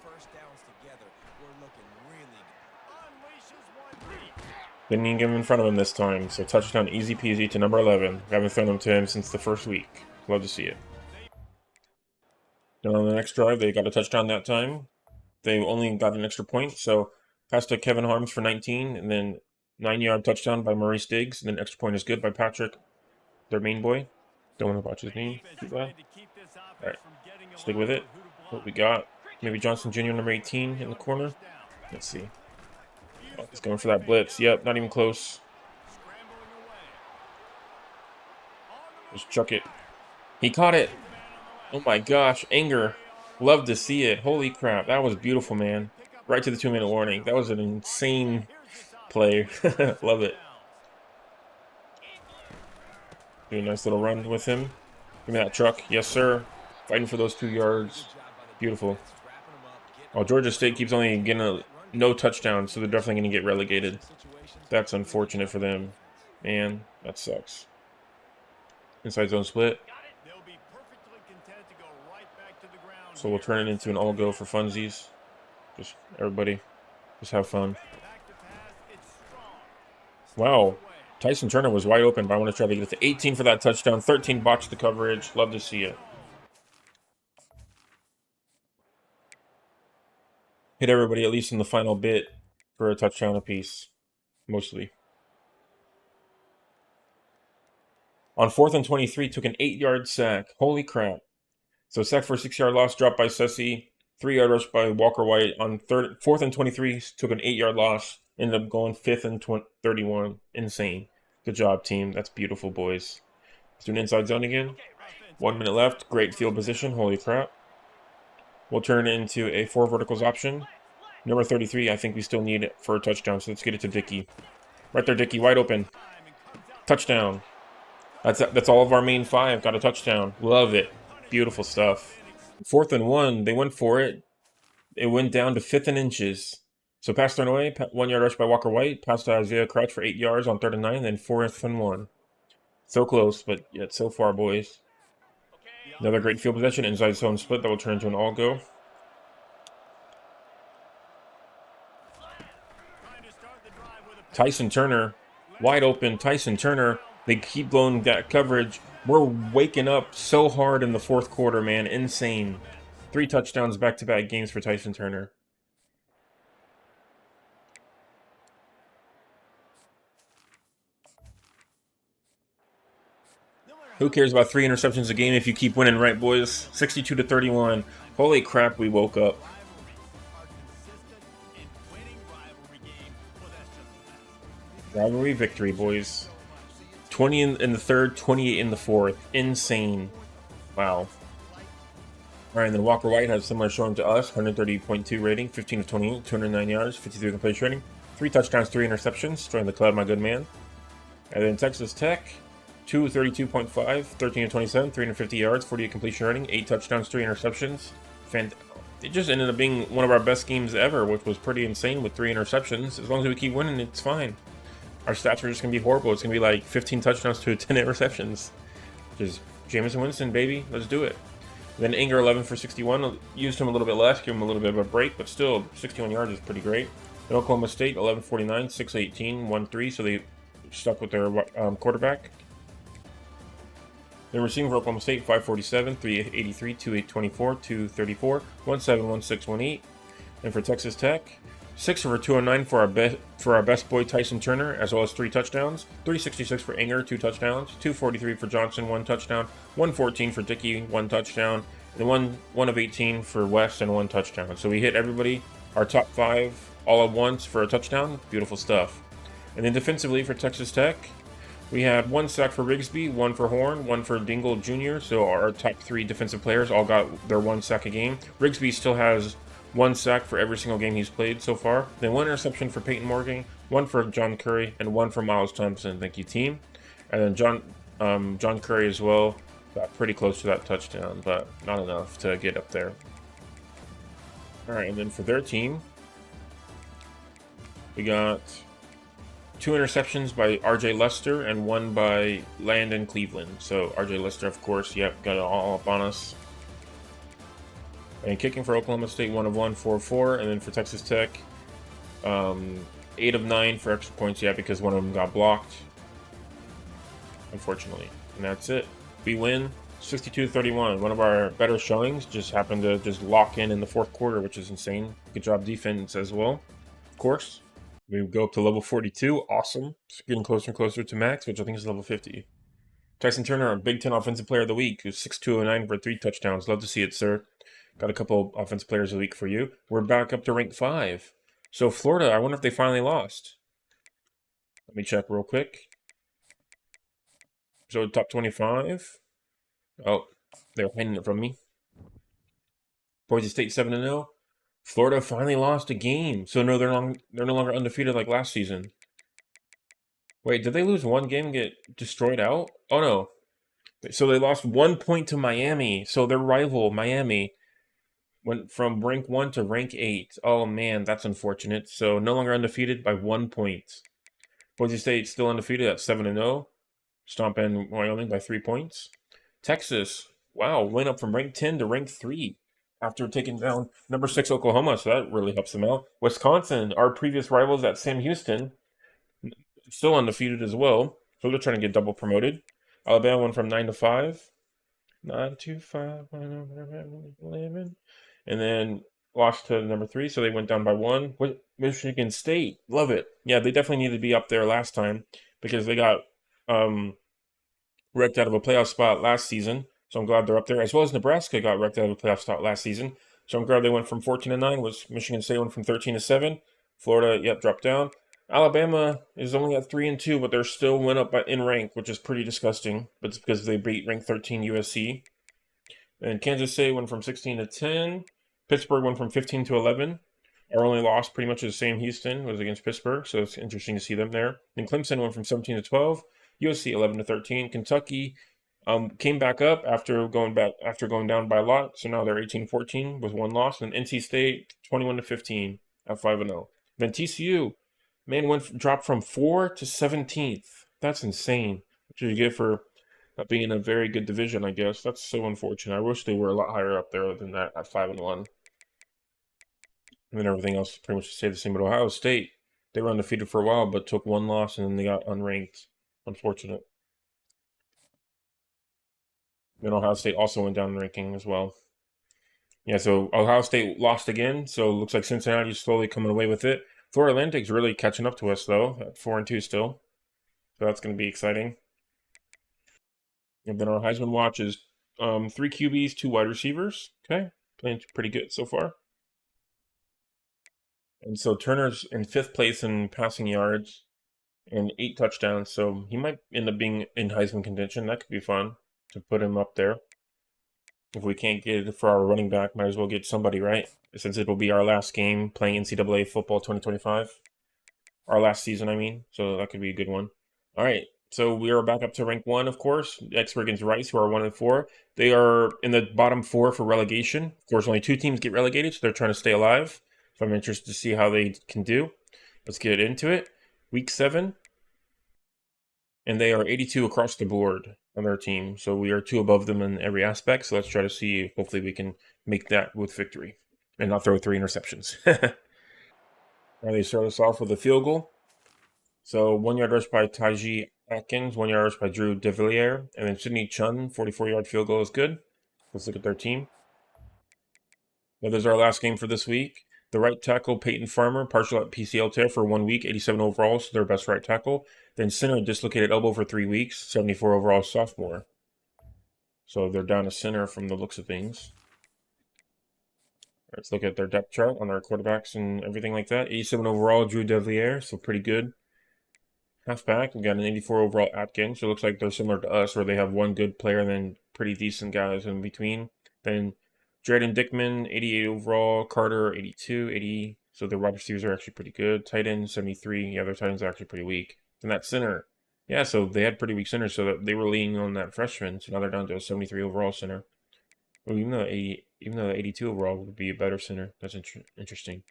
Didn't even get him in front of him this time, so touchdown easy peasy to number 11. We haven't thrown them to him since the first week. Love to see it. Then on the next drive, they got a touchdown that time. They only got an extra point, so pass to Kevin Harms for 19, and then 9-yard touchdown by Maurice Diggs, and then extra point is good by Patrick, their main boy. Don't want to watch his name. Keep that. All right, stick with it. What we got? Maybe Johnson Jr. number 18 in the corner. Let's see. Oh, he's going for that blitz. Yep, not even close. Just chuck it. He caught it. Oh my gosh, Anger. Love to see it. Holy crap, that was beautiful, man. Right to the 2-minute warning. That was an insane play. Love it. Do a nice little run with him. Give me that truck. Yes, sir. Fighting for those 2 yards. Beautiful. Oh, Georgia State keeps only getting no touchdowns, so they're definitely going to get relegated. That's unfortunate for them. Man, that sucks. Inside zone split. So we'll turn it into an all-go for funsies. Just everybody, just have fun. Wow. Tyson Turner was wide open, but I want to try to get it to 18 for that touchdown. 13 botched the coverage. Love to see it. Hit everybody at least in the final bit for a touchdown apiece. Mostly. On 4th and 23, took an 8-yard sack. Holy crap. So sack for a 6-yard loss, dropped by Sussy. 3-yard rush by Walker White. On 4th and 23, took an 8-yard loss. Ended up going 5th and 31. Insane. Good job, team. That's beautiful, boys. Let's do an inside zone again. 1 minute left. Great field position. Holy crap. We'll turn it into a 4 verticals option. Number 33, I think we still need it for a touchdown, so let's get it to Dickey. Right there, Dickey, wide open. Touchdown. That's all of our main 5. Got a touchdown. Love it. Beautiful stuff. 4th and 1, they went for it. It went down to 5th and inches. So pass thrown away, 1-yard rush by Walker White. Pass to Isaiah Crouch for 8 yards on 3rd and 9, then 4th and 1. So close, but yet so far, boys. Another great field possession, inside zone split that will turn into an all go. Tyson Turner, wide open. Tyson Turner, they keep blowing that coverage. We're waking up so hard in the fourth quarter, man. Insane. 3 touchdowns back-to-back games for Tyson Turner. Who cares about 3 interceptions a game if you keep winning, right, boys? 62-31. Holy crap, we woke up. Rivalry victory, boys. 20 in the third, 28 in the fourth. Insane. Wow. All right, then Walker White has similar showing to us. 130.2 rating, 15 of 28, 209 yards, 53 completion rating. 3 touchdowns, 3 interceptions. Join the club, my good man. And then Texas Tech, 232.5, 13 of 27, 350 yards, 48 completion rating, 8 touchdowns, 3 interceptions. It just ended up being one of our best games ever, which was pretty insane with 3 interceptions. As long as we keep winning, it's fine. Our stats are just going to be horrible. It's going to be like 15 touchdowns to 10 interceptions. Just Jameson Winston, baby. Let's do it. Then Inger, 11 for 61. Used him a little bit less, give him a little bit of a break, but still, 61 yards is pretty great. Then Oklahoma State, 11-49, 6-18, 1-3, so they stuck with their quarterback. Then receiving for Oklahoma State, 547, 383, 2824, 234, 17, 16, 18. And for Texas Tech, 6 for 209 for our best boy Tyson Turner, as well as 3 touchdowns. 366 for Inger, 2 touchdowns. 243 for Johnson, 1 touchdown. 114 for Dickey, 1 touchdown. And 1 of 18 for West and 1 touchdown. So we hit everybody, our top 5, all at once for a touchdown. Beautiful stuff. And then defensively for Texas Tech, we had 1 sack for Rigsby, 1 for Horn, 1 for Dingle Jr. So our top 3 defensive players all got their 1 sack a game. Rigsby still has 1 sack for every single game he's played so far. Then 1 interception for Peyton Morgan, 1 for John Curry, and 1 for Miles Thompson. Thank you, team. And then John Curry as well got pretty close to that touchdown, but not enough to get up there. All right, and then for their team, we got 2 interceptions by R.J. Lester and 1 by Landon Cleveland. So R.J. Lester, of course, yep, got it all up on us. And kicking for Oklahoma State, 1 of 1, 4-4. And then for Texas Tech, 8 of 9 for extra points, yeah, because one of them got blocked, unfortunately. And that's it. We win 62-31. One of our better showings just happened to just lock in the fourth quarter, which is insane. Good job defense as well, of course. We go up to level 42. Awesome. Just getting closer and closer to max, which I think is level 50. Tyson Turner, our Big Ten Offensive Player of the Week, who's 6'209 for 3 touchdowns. Love to see it, sir. Got a couple Offensive Players of the Week for you. We're back up to rank 5. So Florida, I wonder if they finally lost. Let me check real quick. So top 25. Oh, they're hiding it from me. Boise State 7-0. Florida finally lost a game. So no, they're no longer undefeated like last season. Wait, did they lose 1 game and get destroyed out? Oh no. So they lost 1 point to Miami. So their rival, Miami, went from rank 1 to rank 8. Oh man, that's unfortunate. So no longer undefeated by 1 point. Boise State still undefeated at 7-0. Stomping Wyoming by 3 points. Texas, wow, went up from rank 10 to rank 3 after taking down number 6 Oklahoma, so that really helps them out. Wisconsin, our previous rivals at Sam Houston, still undefeated as well, so they're trying to get double promoted. Alabama went from 9 to 5. 9 to 5, 11. And then lost to number 3, so they went down by 1. Michigan State, love it. Yeah, they definitely needed to be up there last time because they got wrecked out of a playoff spot last season. So I'm glad they're up there. As well as Nebraska got wrecked out of a playoff spot last season. So I'm glad they went from 14-9. Was Michigan State went from 13-7. Florida, yep, dropped down. Alabama is only at 3-2, but they're still went up in rank, which is pretty disgusting. But it's because they beat ranked 13 USC. And Kansas State went from 16-10. Pittsburgh went from 15-11. Our only loss pretty much is Sam Houston was against Pittsburgh, so it's interesting to see them there. And Clemson went from 17-12. USC 11-13. Kentucky came back up after going down by a lot, so now they're 18-14 with 1 loss. And NC State 21-15 at 5-0. Then TCU, man, dropped from 4 to 17th. That's insane. What did you get for being in a very good division, I guess. That's so unfortunate. I wish they were a lot higher up there than that at 5-1. And then everything else pretty much stayed the same. But Ohio State, they were undefeated for a while, but took one loss and then they got unranked. Unfortunate. Then Ohio State also went down in ranking as well. Yeah, so Ohio State lost again. So it looks like Cincinnati's slowly coming away with it. Florida Atlantic's really catching up to us though, at 4-2 still. So that's going to be exciting. And then our Heisman watch is 3 QBs, 2 wide receivers. Okay, playing pretty good so far. And so Turner's in 5th place in passing yards and 8 touchdowns. So he might end up being in Heisman contention. That could be fun to put him up there. If we can't get it for our running back, might as well get somebody, right? Since it will be our last game playing NCAA football 2025. Our last season, I mean. So that could be a good one. All right. So we are back up to rank 1, of course. Expert against Rice, who are 1-4. They are in the bottom 4 for relegation. Of course, only 2 teams get relegated, so they're trying to stay alive. So I'm interested to see how they can do. Let's get into it. Week 7. And they are 82 across the board on their team. So we are 2 above them in every aspect. So let's try to see if hopefully we can make that with victory and not throw 3 interceptions. Now they start us off with a field goal. So 1-yard rush by Taiji Atkins, 1-yard rush by Drew DeVilliers, and then Sidney Chun, 44-yard field goal is good. Let's look at their team. Now, this is our last game for this week. The right tackle, Peyton Farmer, partial PCL tear for 1 week, 87 overall, so their best right tackle. Then center, dislocated elbow for 3 weeks, 74 overall sophomore. So they're down a center from the looks of things. Let's look at their depth chart on their quarterbacks and everything like that. 87 overall, Drew DeVilliers, so pretty good. Halfback, we got an 84 overall Atkins. So it looks like they're similar to us, where they have one good player and then pretty decent guys in between. Then Drayden Dickman, 88 overall. Carter, 82, 80. So their wide receivers are actually pretty good. Tight end, 73. Yeah, their tight ends are actually pretty weak. Then that center. Yeah, so they had pretty weak centers, so that they were leaning on that freshman. So now they're down to a 73 overall center. Well, even though 82 overall would be a better center. That's interesting.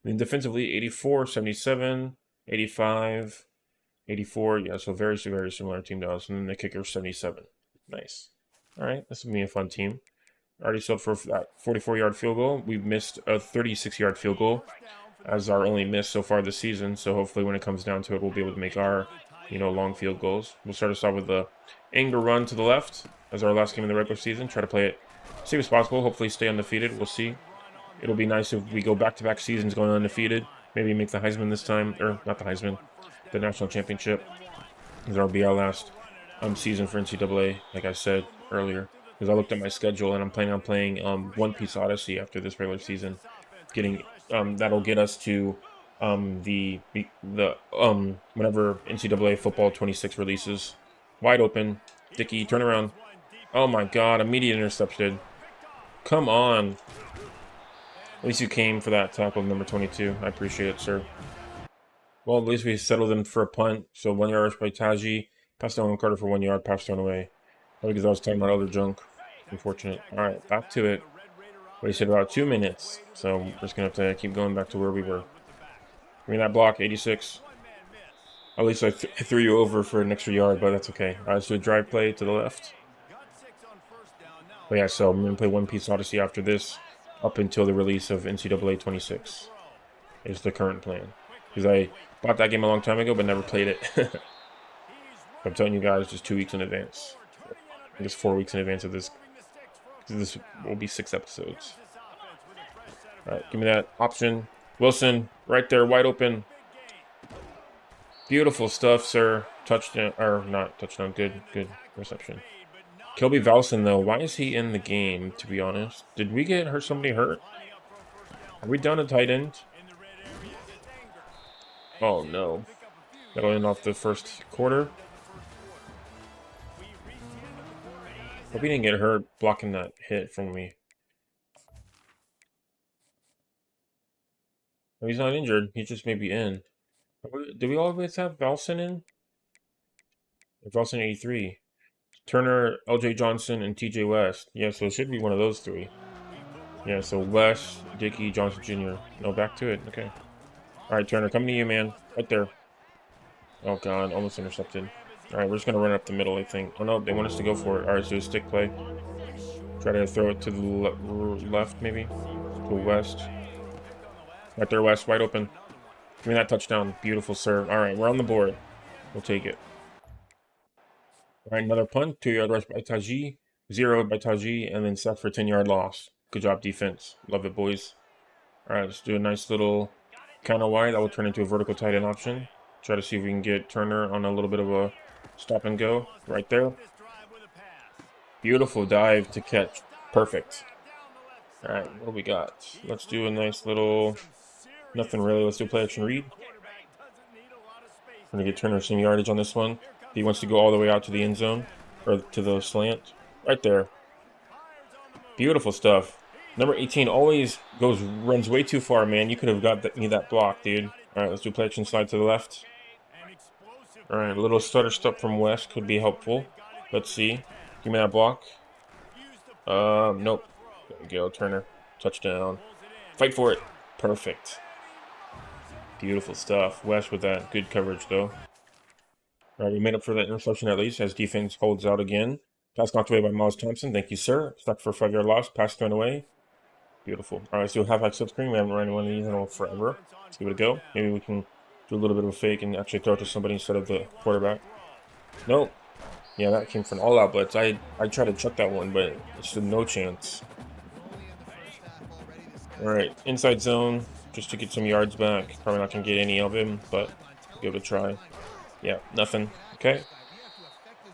Then defensively, 84, 77, 85. 84, yeah, so very, very similar team to us. And then the kicker, 77. Nice. All right, this will be a fun team. Already set for that 44-yard field goal. We've missed a 36-yard field goal as our only miss so far this season. So hopefully when it comes down to it, we'll be able to make our, long field goals. We'll start us off with the anger run to the left as our last game in the regular season. Try to play it safe as possible. Hopefully stay undefeated. We'll see. It'll be nice if we go back-to-back seasons going undefeated. Maybe make the Heisman this time, or not the Heisman, the national championship. That'll be our last season for NCAA, like I said earlier. Because I looked at my schedule and I'm planning on playing One Piece Odyssey after this regular season. Getting that'll get us to the whenever NCAA football 26 releases. Wide open, Dickey, turn around. Oh my God! Immediate intercepted. Come on. At least you came for that tackle, number 22. I appreciate it, sir. Well, at least we settled him for a punt. So 1-yard rush by Taji. Pass down on Carter for 1 yard. Pass thrown away. Probably because I was talking about other junk. Unfortunate. All right, back to it. We said about 2 minutes. So we're just going to have to keep going back to where we were. Give me that block, 86. At least I threw you over for an extra yard, but that's okay. All right, let's do a drive play to the left. But yeah, so I'm going to play One Piece Odyssey after this up until the release of NCAA 26 is the current plan. Because I bought that game a long time ago, but never played it. I'm telling you guys just 2 weeks in advance. I guess 4 weeks in advance of this. This will be 6 episodes. All right, give me that option. Wilson, right there, wide open. Beautiful stuff, sir. Touchdown, or not touchdown. Good reception. Kelby Valson, though, why is he in the game, to be honest? Did we get somebody hurt? Are we down a tight end? Oh, no. That'll end off the first quarter. Hope he didn't get hurt blocking that hit from me. No, he's not injured. He just may be in. Do we always have Valson in? Valson 83. Turner, LJ Johnson, and TJ West. Yeah, so it should be one of those 3. Yeah, so West, Dickey, Johnson Jr. No, back to it. Okay. All right, Turner, coming to you, man. Right there. Oh, God, almost intercepted. All right, we're just going to run it up the middle, I think. Oh, no, they want us to go for it. All right, let's do a stick play. Try to throw it to the left, maybe. To the west. Right there, west, wide open. Give me that touchdown. Beautiful serve. All right, we're on the board. We'll take it. All right, another punt. 2-yard rush by Taji. 0 by Taji, and then set for 10-yard loss. Good job, defense. Love it, boys. All right, let's do a nice little counter wide. That will turn into a vertical tight end option. Try to see if we can get Turner on a little bit of a stop and go right there. Beautiful dive to catch. Perfect. All right, what do we got? Let's do a nice little, nothing really. Let's do play action read. We're going to get Turner some yardage on this one. He wants to go all the way out to the end zone, or to the slant. Right there. Beautiful stuff. Number 18 always runs way too far, man. You could have got me that block, dude. All right, let's do play action slide to the left. All right, a little stutter step from West could be helpful. Let's see. Give me that block. Nope. There we go, Turner. Touchdown. Fight for it. Perfect. Beautiful stuff. West with that. Good coverage, though. All right, we made up for that interception at least, as defense holds out again. Pass knocked away by Miles Thompson. Thank you, sir. Stuck for a 5-yard loss. Pass thrown away. Beautiful. All right, so halfback slip screen. We haven't run one of these in forever. Let's give it a go. Maybe we can do a little bit of a fake and actually throw it to somebody instead of the quarterback. Nope. Yeah, that came from an all-out blitz. I tried to chuck that one, but it's no chance. All right, inside zone, just to get some yards back. Probably not going to get any of him, but give it a try. Yeah, nothing. Okay.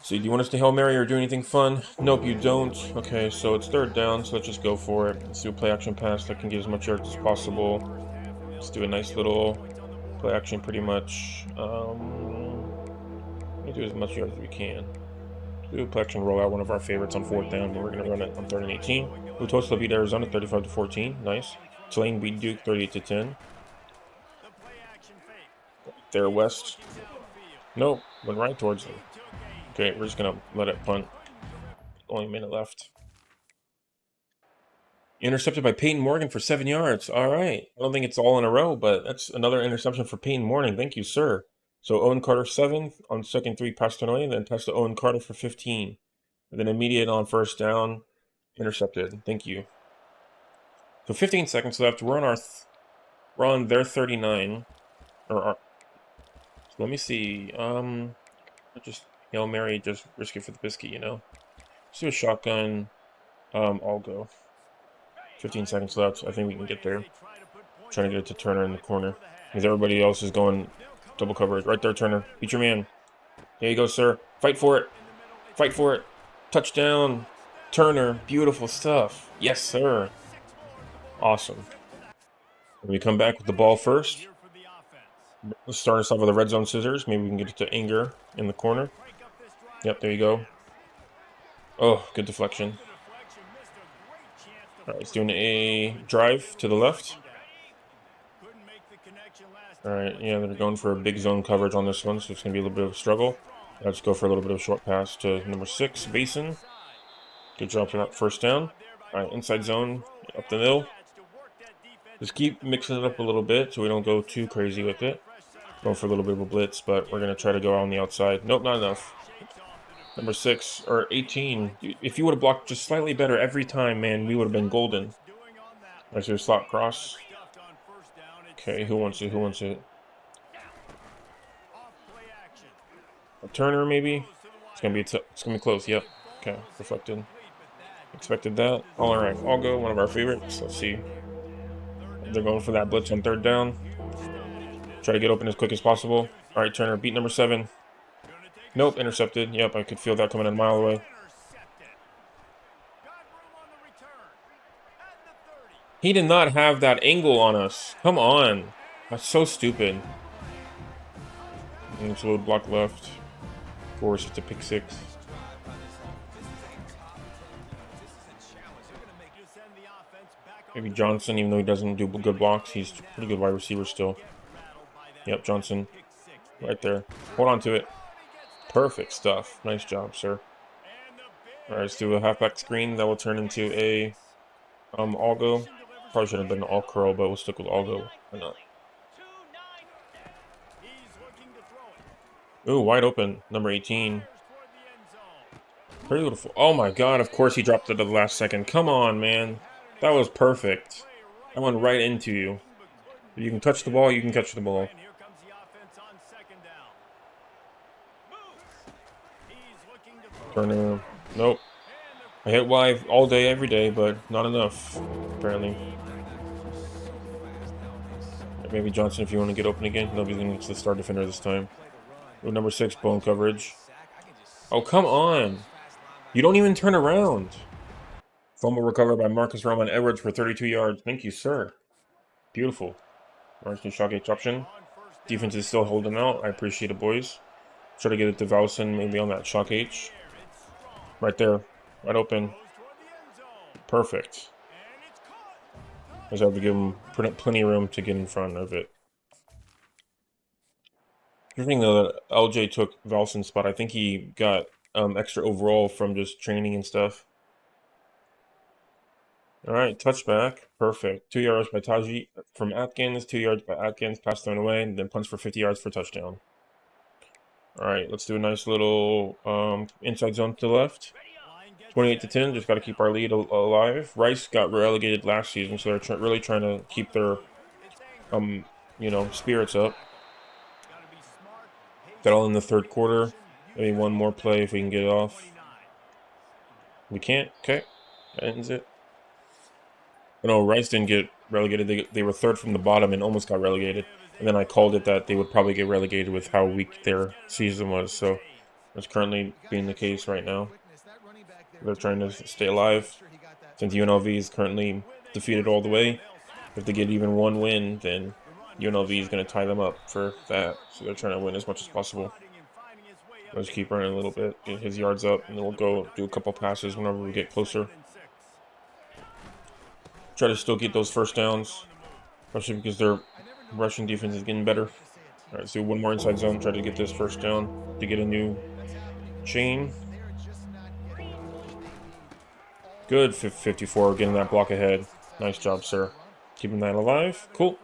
So do you want us to Hail Mary or do anything fun? Nope, you don't. Okay, so it's 3rd down, so let's just go for it. Let's do a play action pass that can get as much yards as possible. Let's do a nice little play action pretty much. Let me do as much yards as we can. Do a play action roll out, one of our favorites on 4th down, but we're going to run it on 3rd and 18. Utosa beat Arizona 35-14. Nice. Tulane beat Duke 38-10. There, West. Nope, went right towards them. Okay, we're just going to let it punt. Only a minute left. Intercepted by Peyton Morgan for 7 yards. All right. I don't think it's all in a row, but that's another interception for Peyton Morgan. Thank you, sir. So Owen Carter 7 on 2nd 3, passed away, and then passed to Owen Carter for 15. And then immediate on 1st down, intercepted. Thank you. So 15 seconds left. We're on their 39. So let me see. Just Hail Mary, just risk it for the biscuit, you know. Let's do a shotgun. I'll go. 15 seconds left. I think we can get there. Trying to get it to Turner in the corner, because everybody else is going double coverage. Right there, Turner. Beat your man. There you go, sir. Fight for it. Fight for it. Touchdown. Turner. Beautiful stuff. Yes, sir. Awesome. When we come back with the ball first, let's start us off with the red zone scissors. Maybe we can get it to Anger in the corner. Yep, there you go. Oh, good deflection. All right, let's do a drive to the left. All right, yeah, they're going for a big zone coverage on this one, so it's going to be a little bit of a struggle. Let's go for a little bit of a short pass to number 6, Basin. Good job for that 1st down. All right, inside zone, up the middle. Just keep mixing it up a little bit so we don't go too crazy with it. Going for a little bit of a blitz, but we're going to try to go on the outside. Nope, not enough. Number 6, or 18. If you would have blocked just slightly better every time, man, we would have been golden. Let's do a slot cross. Okay, who wants it? Who wants it? A Turner, maybe? It's gonna be close. Yep. Okay, reflected. Expected that. All right, I'll go. One of our favorites. Let's see. They're going for that blitz on 3rd down. Try to get open as quick as possible. All right, Turner, beat number 7. Nope, intercepted. Yep, I could feel that coming a mile away. He did not have that angle on us. Come on. That's so stupid. And it's a little block left. Force it to pick 6. Maybe Johnson, even though he doesn't do good blocks, he's a pretty good wide receiver still. Yep, Johnson. Right there. Hold on to it. Perfect stuff. Nice job, sir. All right, let's do a halfback screen. That will turn into a all go. Probably should have been an all curl, but we'll stick with all go. Why not? Ooh, wide open. Number 18. Pretty beautiful. Oh my god, of course he dropped it at the last second. Come on, man. That was perfect. I went right into you. If you can touch the ball, you can catch the ball. Turner. Nope. I hit wide all day, every day, but not enough, apparently. Maybe Johnson, if you want to get open again. Nobody's going to get to the star defender this time. Ooh, number 6, bone coverage. Oh, come on. You don't even turn around. Fumble recovered by Marcus Roman Edwards for 32 yards. Thank you, sir. Beautiful. Orange shock H option. Defense is still holding out. I appreciate it, boys. Try to get it to Valson, maybe on that shock H. Right there. Right open. Perfect. I just have to give him plenty of room to get in front of it. Interesting though that LJ took Valson's spot. I think he got extra overall from just training and stuff. All right, touchback, perfect. 2 yards by Taji from Atkins, 2 yards by Atkins, pass thrown away, and then punch for 50 yards for touchdown. All right, let's do a nice little inside zone to the left. 28-10, just got to keep our lead alive. Rice got relegated last season, so they're really trying to keep their spirits up. Got all in the third quarter. Maybe one more play if we can get it off. We can't. Okay, that ends it. No, Rice didn't get relegated. They were third from the bottom and almost got relegated. And then I called it that they would probably get relegated with how weak their season was. So that's currently being the case right now. They're trying to stay alive. Since UNLV is currently defeated all the way, if they get even one win, then UNLV is going to tie them up for that. So they're trying to win as much as possible. Let's keep running a little bit, get his yards up, and then we'll go do a couple passes whenever we get closer. Try to still get those first downs, especially because their rushing defense is getting better. All right, so one more inside zone, try to get this first down to get a new chain. Good, 54, getting that block ahead. Nice job, sir. Keeping that alive. Cool. All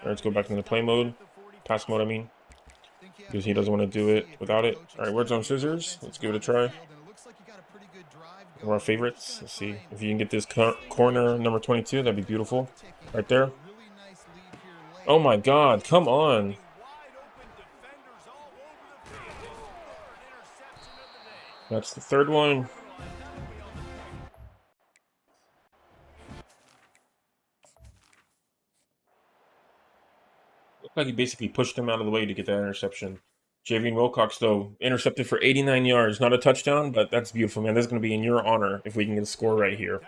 right, let's go back into play mode. Pass mode, I mean. Because he doesn't want to do it without it. All right, red zone scissors. Let's give it a try. One of our favorites. Let's see if you can get this corner number 22. That'd be beautiful. Right there. Oh my God! Come on. That's the third one. Looked like he basically pushed him out of the way to get that interception. Javian Wilcox, though, intercepted for 89 yards. Not a touchdown, but that's beautiful, man. That's going to be in your honor if we can get a score right here.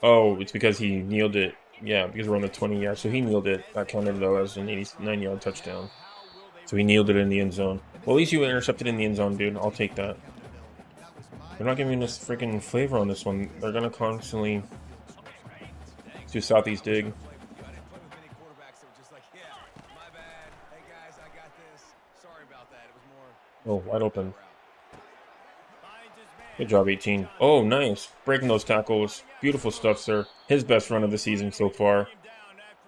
Oh, it's because he kneeled it. Yeah, because we're on the 20 yard. So he kneeled it. That counted, though, as an 89-yard touchdown. So he kneeled it in the end zone. Well, at least you intercepted in the end zone, dude. I'll take that. They're not giving us freaking flavor on this one. They're going to constantly do Southeast dig. Oh, wide open. Good job, 18. Oh, nice. Breaking those tackles. Beautiful stuff, sir. His best run of the season so far.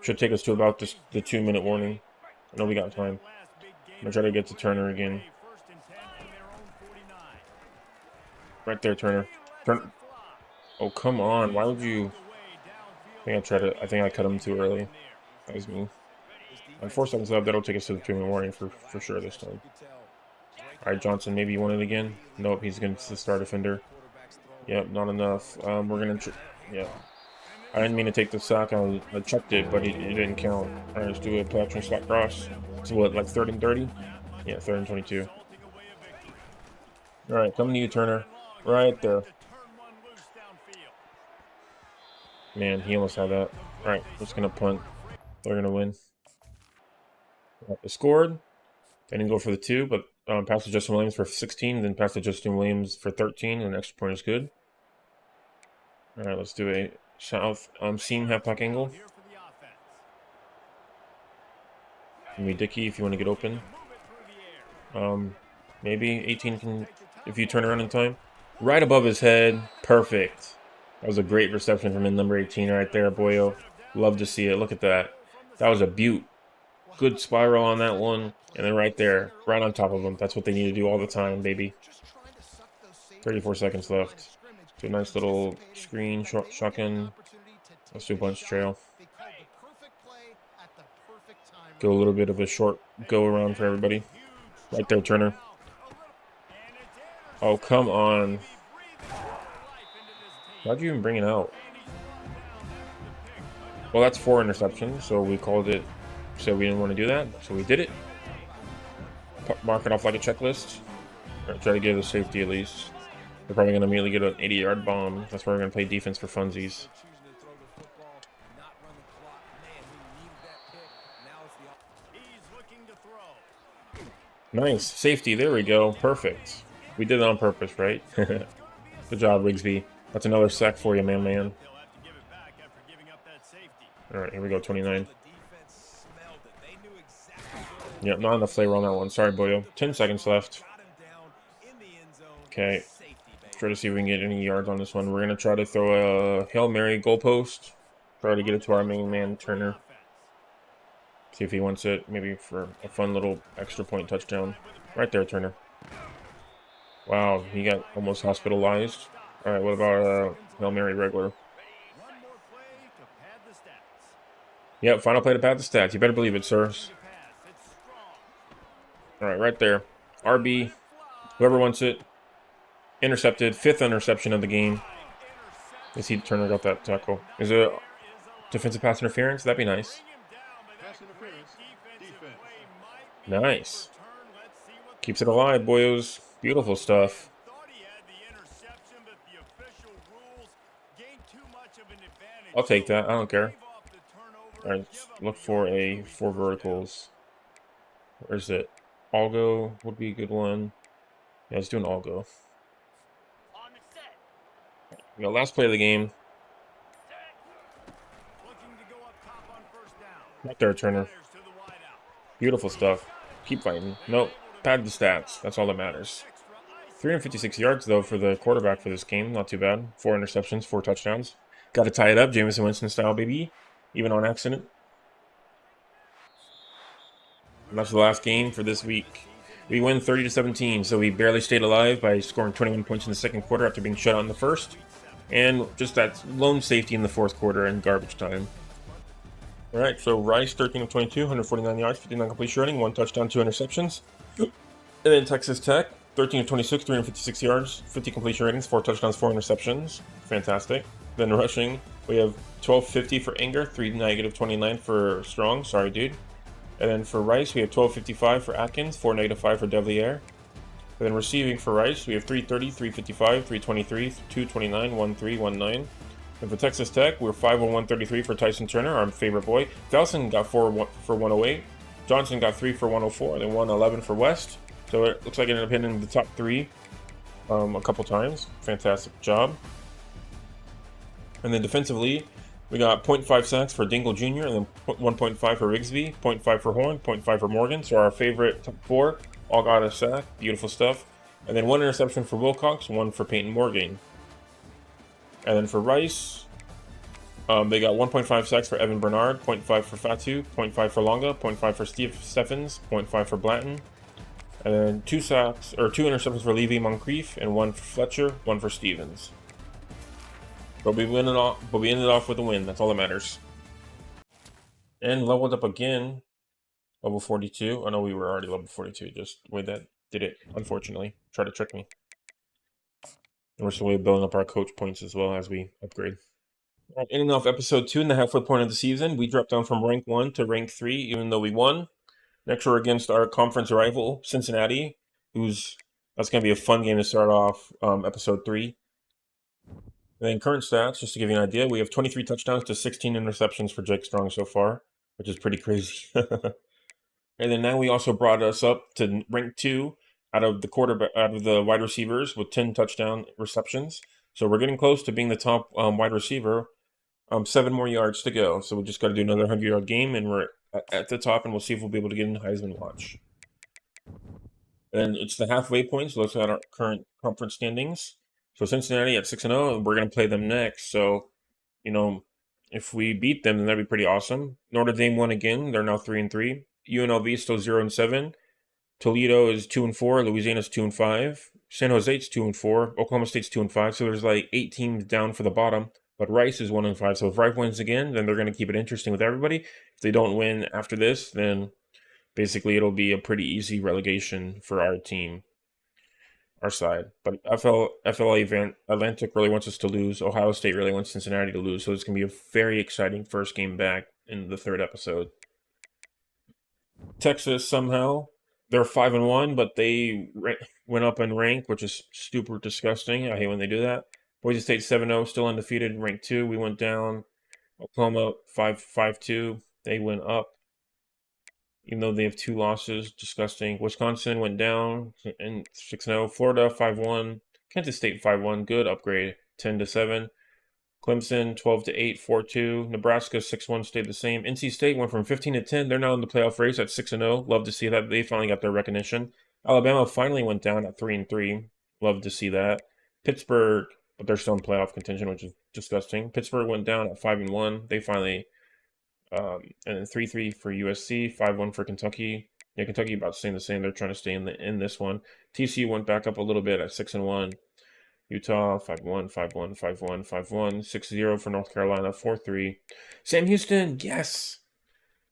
Should take us to about the 2-minute warning. I know we got time. I'm going to try to get to Turner again. Right there, Turner. Oh, come on. Why would you... I think I cut him too early. That was me. On 4 seconds left, that'll take us to the 2-minute warning for sure this time. All right, Johnson, maybe you want it again? Nope, he's going to the star defender. Yep, not enough. We're going to... Yeah. I didn't mean to take the sack. I chucked it, but it didn't count. All right, let's do a patch and slot cross. So what, like 3rd and 30? Yeah, 3rd and 22. All right, coming to you, Turner. Right there. Man, he almost had that. All right, just going to punt. They're going to win. They scored. They didn't go for the 2, but pass to Justin Williams for 16, then pass to Justin Williams for 13, and an extra point is good. All right, let's do a south seam halfback angle. Maybe Dickey if you want to get open. Maybe 18 can, if you turn around in time. Right above his head. Perfect. That was a great reception from number 18 right there, boyo. Love to see it. Look at that. That was a beaut. Good spiral on that one. And then right there, right on top of them. That's what they need to do all the time, baby. 34 seconds left. So nice little screen, shotgun. Let's do a bunch trail. Go a little bit of a short go around for everybody. Right there, Turner. Oh, come on. Why'd you even bring it out? Well, that's 4 interceptions, so we called it. Said we didn't want to do that, so we did it. Mark it off like a checklist. Or try to get a safety at least. They're probably going to immediately get an 80-yard bomb. That's why we're going to play defense for funsies. Nice. Safety. There we go. Perfect. We did it on purpose, right? Good job, Rigsby. That's another sack for you, man. All right, here we go, 29. Yep, not enough flavor on that one. Sorry, Boyo. 10 seconds left. Okay. Try to see if we can get any yards on this one. We're going to try to throw a Hail Mary goalpost. Try to get it to our main man, Turner. See if he wants it, maybe for a fun little extra point touchdown. Right there, Turner. Wow, he got almost hospitalized. All right, what about Hail Mary regular? Yep, final play to pad the stats. You better believe it, sirs. All right, right there. RB. Whoever wants it. Intercepted. 5th interception of the game. I see Turner got that tackle. Is it defensive pass interference? That'd be nice. Nice. Keeps it alive, boyos. Beautiful stuff. I'll take that. I don't care. All right, look for 4 verticals. Where is it? Algo would be a good one. Yeah, let's do an Algo. We got last play of the game. Right there, Turner. Beautiful stuff. Keep fighting. Nope. Pad the stats. That's all that matters. 356 yards, though, for the quarterback for this game. Not too bad. 4 interceptions, 4 touchdowns. Got to tie it up. Jameson Winston style, baby. Even on accident. And that's the last game for this week. We win 30-17, so we barely stayed alive by scoring 21 points in the second quarter after being shut out in the first. And just that lone safety in the fourth quarter and garbage time. All right, so Rice, 13 of 22, 149 yards, 59 completion rating, 1 touchdown, 2 interceptions. And then Texas Tech, 13 of 26, 356 yards, 50 completion ratings, 4 touchdowns, 4 interceptions. Fantastic. Then rushing, we have 1250 for Anger, 3 negative 29 for Strong. Sorry, dude. And then for Rice, we have 1255 for Atkins, 4 negative 5 for Devlier. And then receiving for Rice, we have 330, 355, 323, 229, 1319. And for Texas Tech, we're 5 on 133 for Tyson Turner, our favorite boy. Felson got 4 for 108. Johnson got 3 for 104, and then 111 for West. So it looks like it ended up hitting the top 3 a couple times. Fantastic job. And then defensively, we got 0.5 sacks for Dingle Jr., and then 1.5 for Rigsby, 0.5 for Horn, 0.5 for Morgan. So our favorite top 4 all got a sack. Beautiful stuff. And then 1 interception for Wilcox, 1 for Peyton Morgan. And then for Rice, they got 1.5 sacks for Evan Bernard, 0.5 for Fatu, 0.5 for Longa, 0.5 for Steve Steffens, 0.5 for Blanton. And then 2 interceptions for Levy Moncrief, and 1 for Fletcher, 1 for Stevens. But we ended off with a win. That's all that matters. And leveled up again. Level 42. I know we were already level 42. Just the way that did it, unfortunately. Tried to trick me. And we're still building up our coach points as well as we upgrade. All right, ending off episode 2 in the halfway point of the season. We dropped down from rank 1 to rank 3, even though we won. Next, we're against our conference rival, Cincinnati, that's going to be a fun game to start off episode 3. And then current stats, just to give you an idea, we have 23 touchdowns to 16 interceptions for Jake Strong so far, which is pretty crazy. And then now we also brought us up to rank 2 out of the wide receivers with 10 touchdown receptions. So we're getting close to being the top wide receiver. 7 more yards to go. So we just got to do another 100-yard game, and we're at the top, and we'll see if we'll be able to get in the Heisman watch. And it's the halfway point, so let's look at our current conference standings. So Cincinnati at 6-0, and we're going to play them next. So, if we beat them, then that'd be pretty awesome. Notre Dame won again. They're now 3-3. UNLV is still 0-7. Toledo is 2-4. Louisiana's 2-5. San Jose's 2-4. Oklahoma State's 2-5. So there's like 8 teams down for the bottom. But Rice is 1-5. So if Rice wins again, then they're going to keep it interesting with everybody. If they don't win after this, then basically it'll be a pretty easy relegation for our team, our side. But FLA Atlantic really wants us to lose. Ohio State really wants Cincinnati to lose. So it's going to be a very exciting first game back in the third episode. Texas somehow, they're 5-1, but they went up in rank, which is super disgusting. I hate when they do that. Boise State 7-0, still undefeated, rank 2. We went down. Oklahoma 5-2. They went up, even though they have 2 losses. Disgusting. Wisconsin went down and 6-0. Florida 5-1. Kansas State 5-1. Good upgrade. 10-7. Clemson 12-8, 4-2. Nebraska 6-1 stayed the same. NC State went from 15-10. They're now in the playoff race at 6-0. Love to see that. They finally got their recognition. Alabama finally went down at 3-3. Love to see that. Pittsburgh, but they're still in playoff contention, which is disgusting. Pittsburgh went down at 5-1. They finally, and then 3-3 for USC, 5-1 for Kentucky. Yeah, Kentucky about staying the same. They're trying to stay in this one. TCU went back up a little bit at 6-1. Utah 5-1, 5-1, 5-1, 5-1, 6-0 for North Carolina, 4-3. Sam Houston, yes,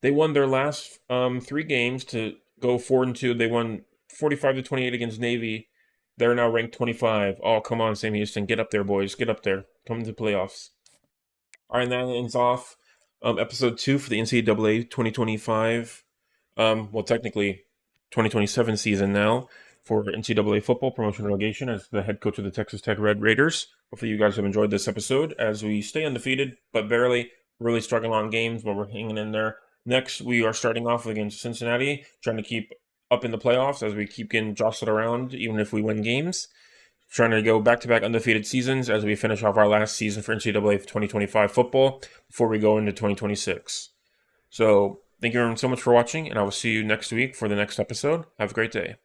they won their last 3 games to go 4-2. They won 45-28 against Navy. They're now ranked 25. Oh, come on, Sam Houston, get up there, boys, get up there. Come to the playoffs. All right, that ends off episode 2 for the NCAA 2025. Well, technically 2027 season now for NCAA football promotion relegation as the head coach of the Texas Tech Red Raiders. Hopefully you guys have enjoyed this episode as we stay undefeated, but barely really struggling on games, but we're hanging in there. Next, we are starting off against Cincinnati, trying to keep up in the playoffs as we keep getting jostled around, even if we win games. Trying to go back-to-back undefeated seasons as we finish off our last season for NCAA 2025 football before we go into 2026. So, thank you everyone so much for watching, and I will see you next week for the next episode. Have a great day.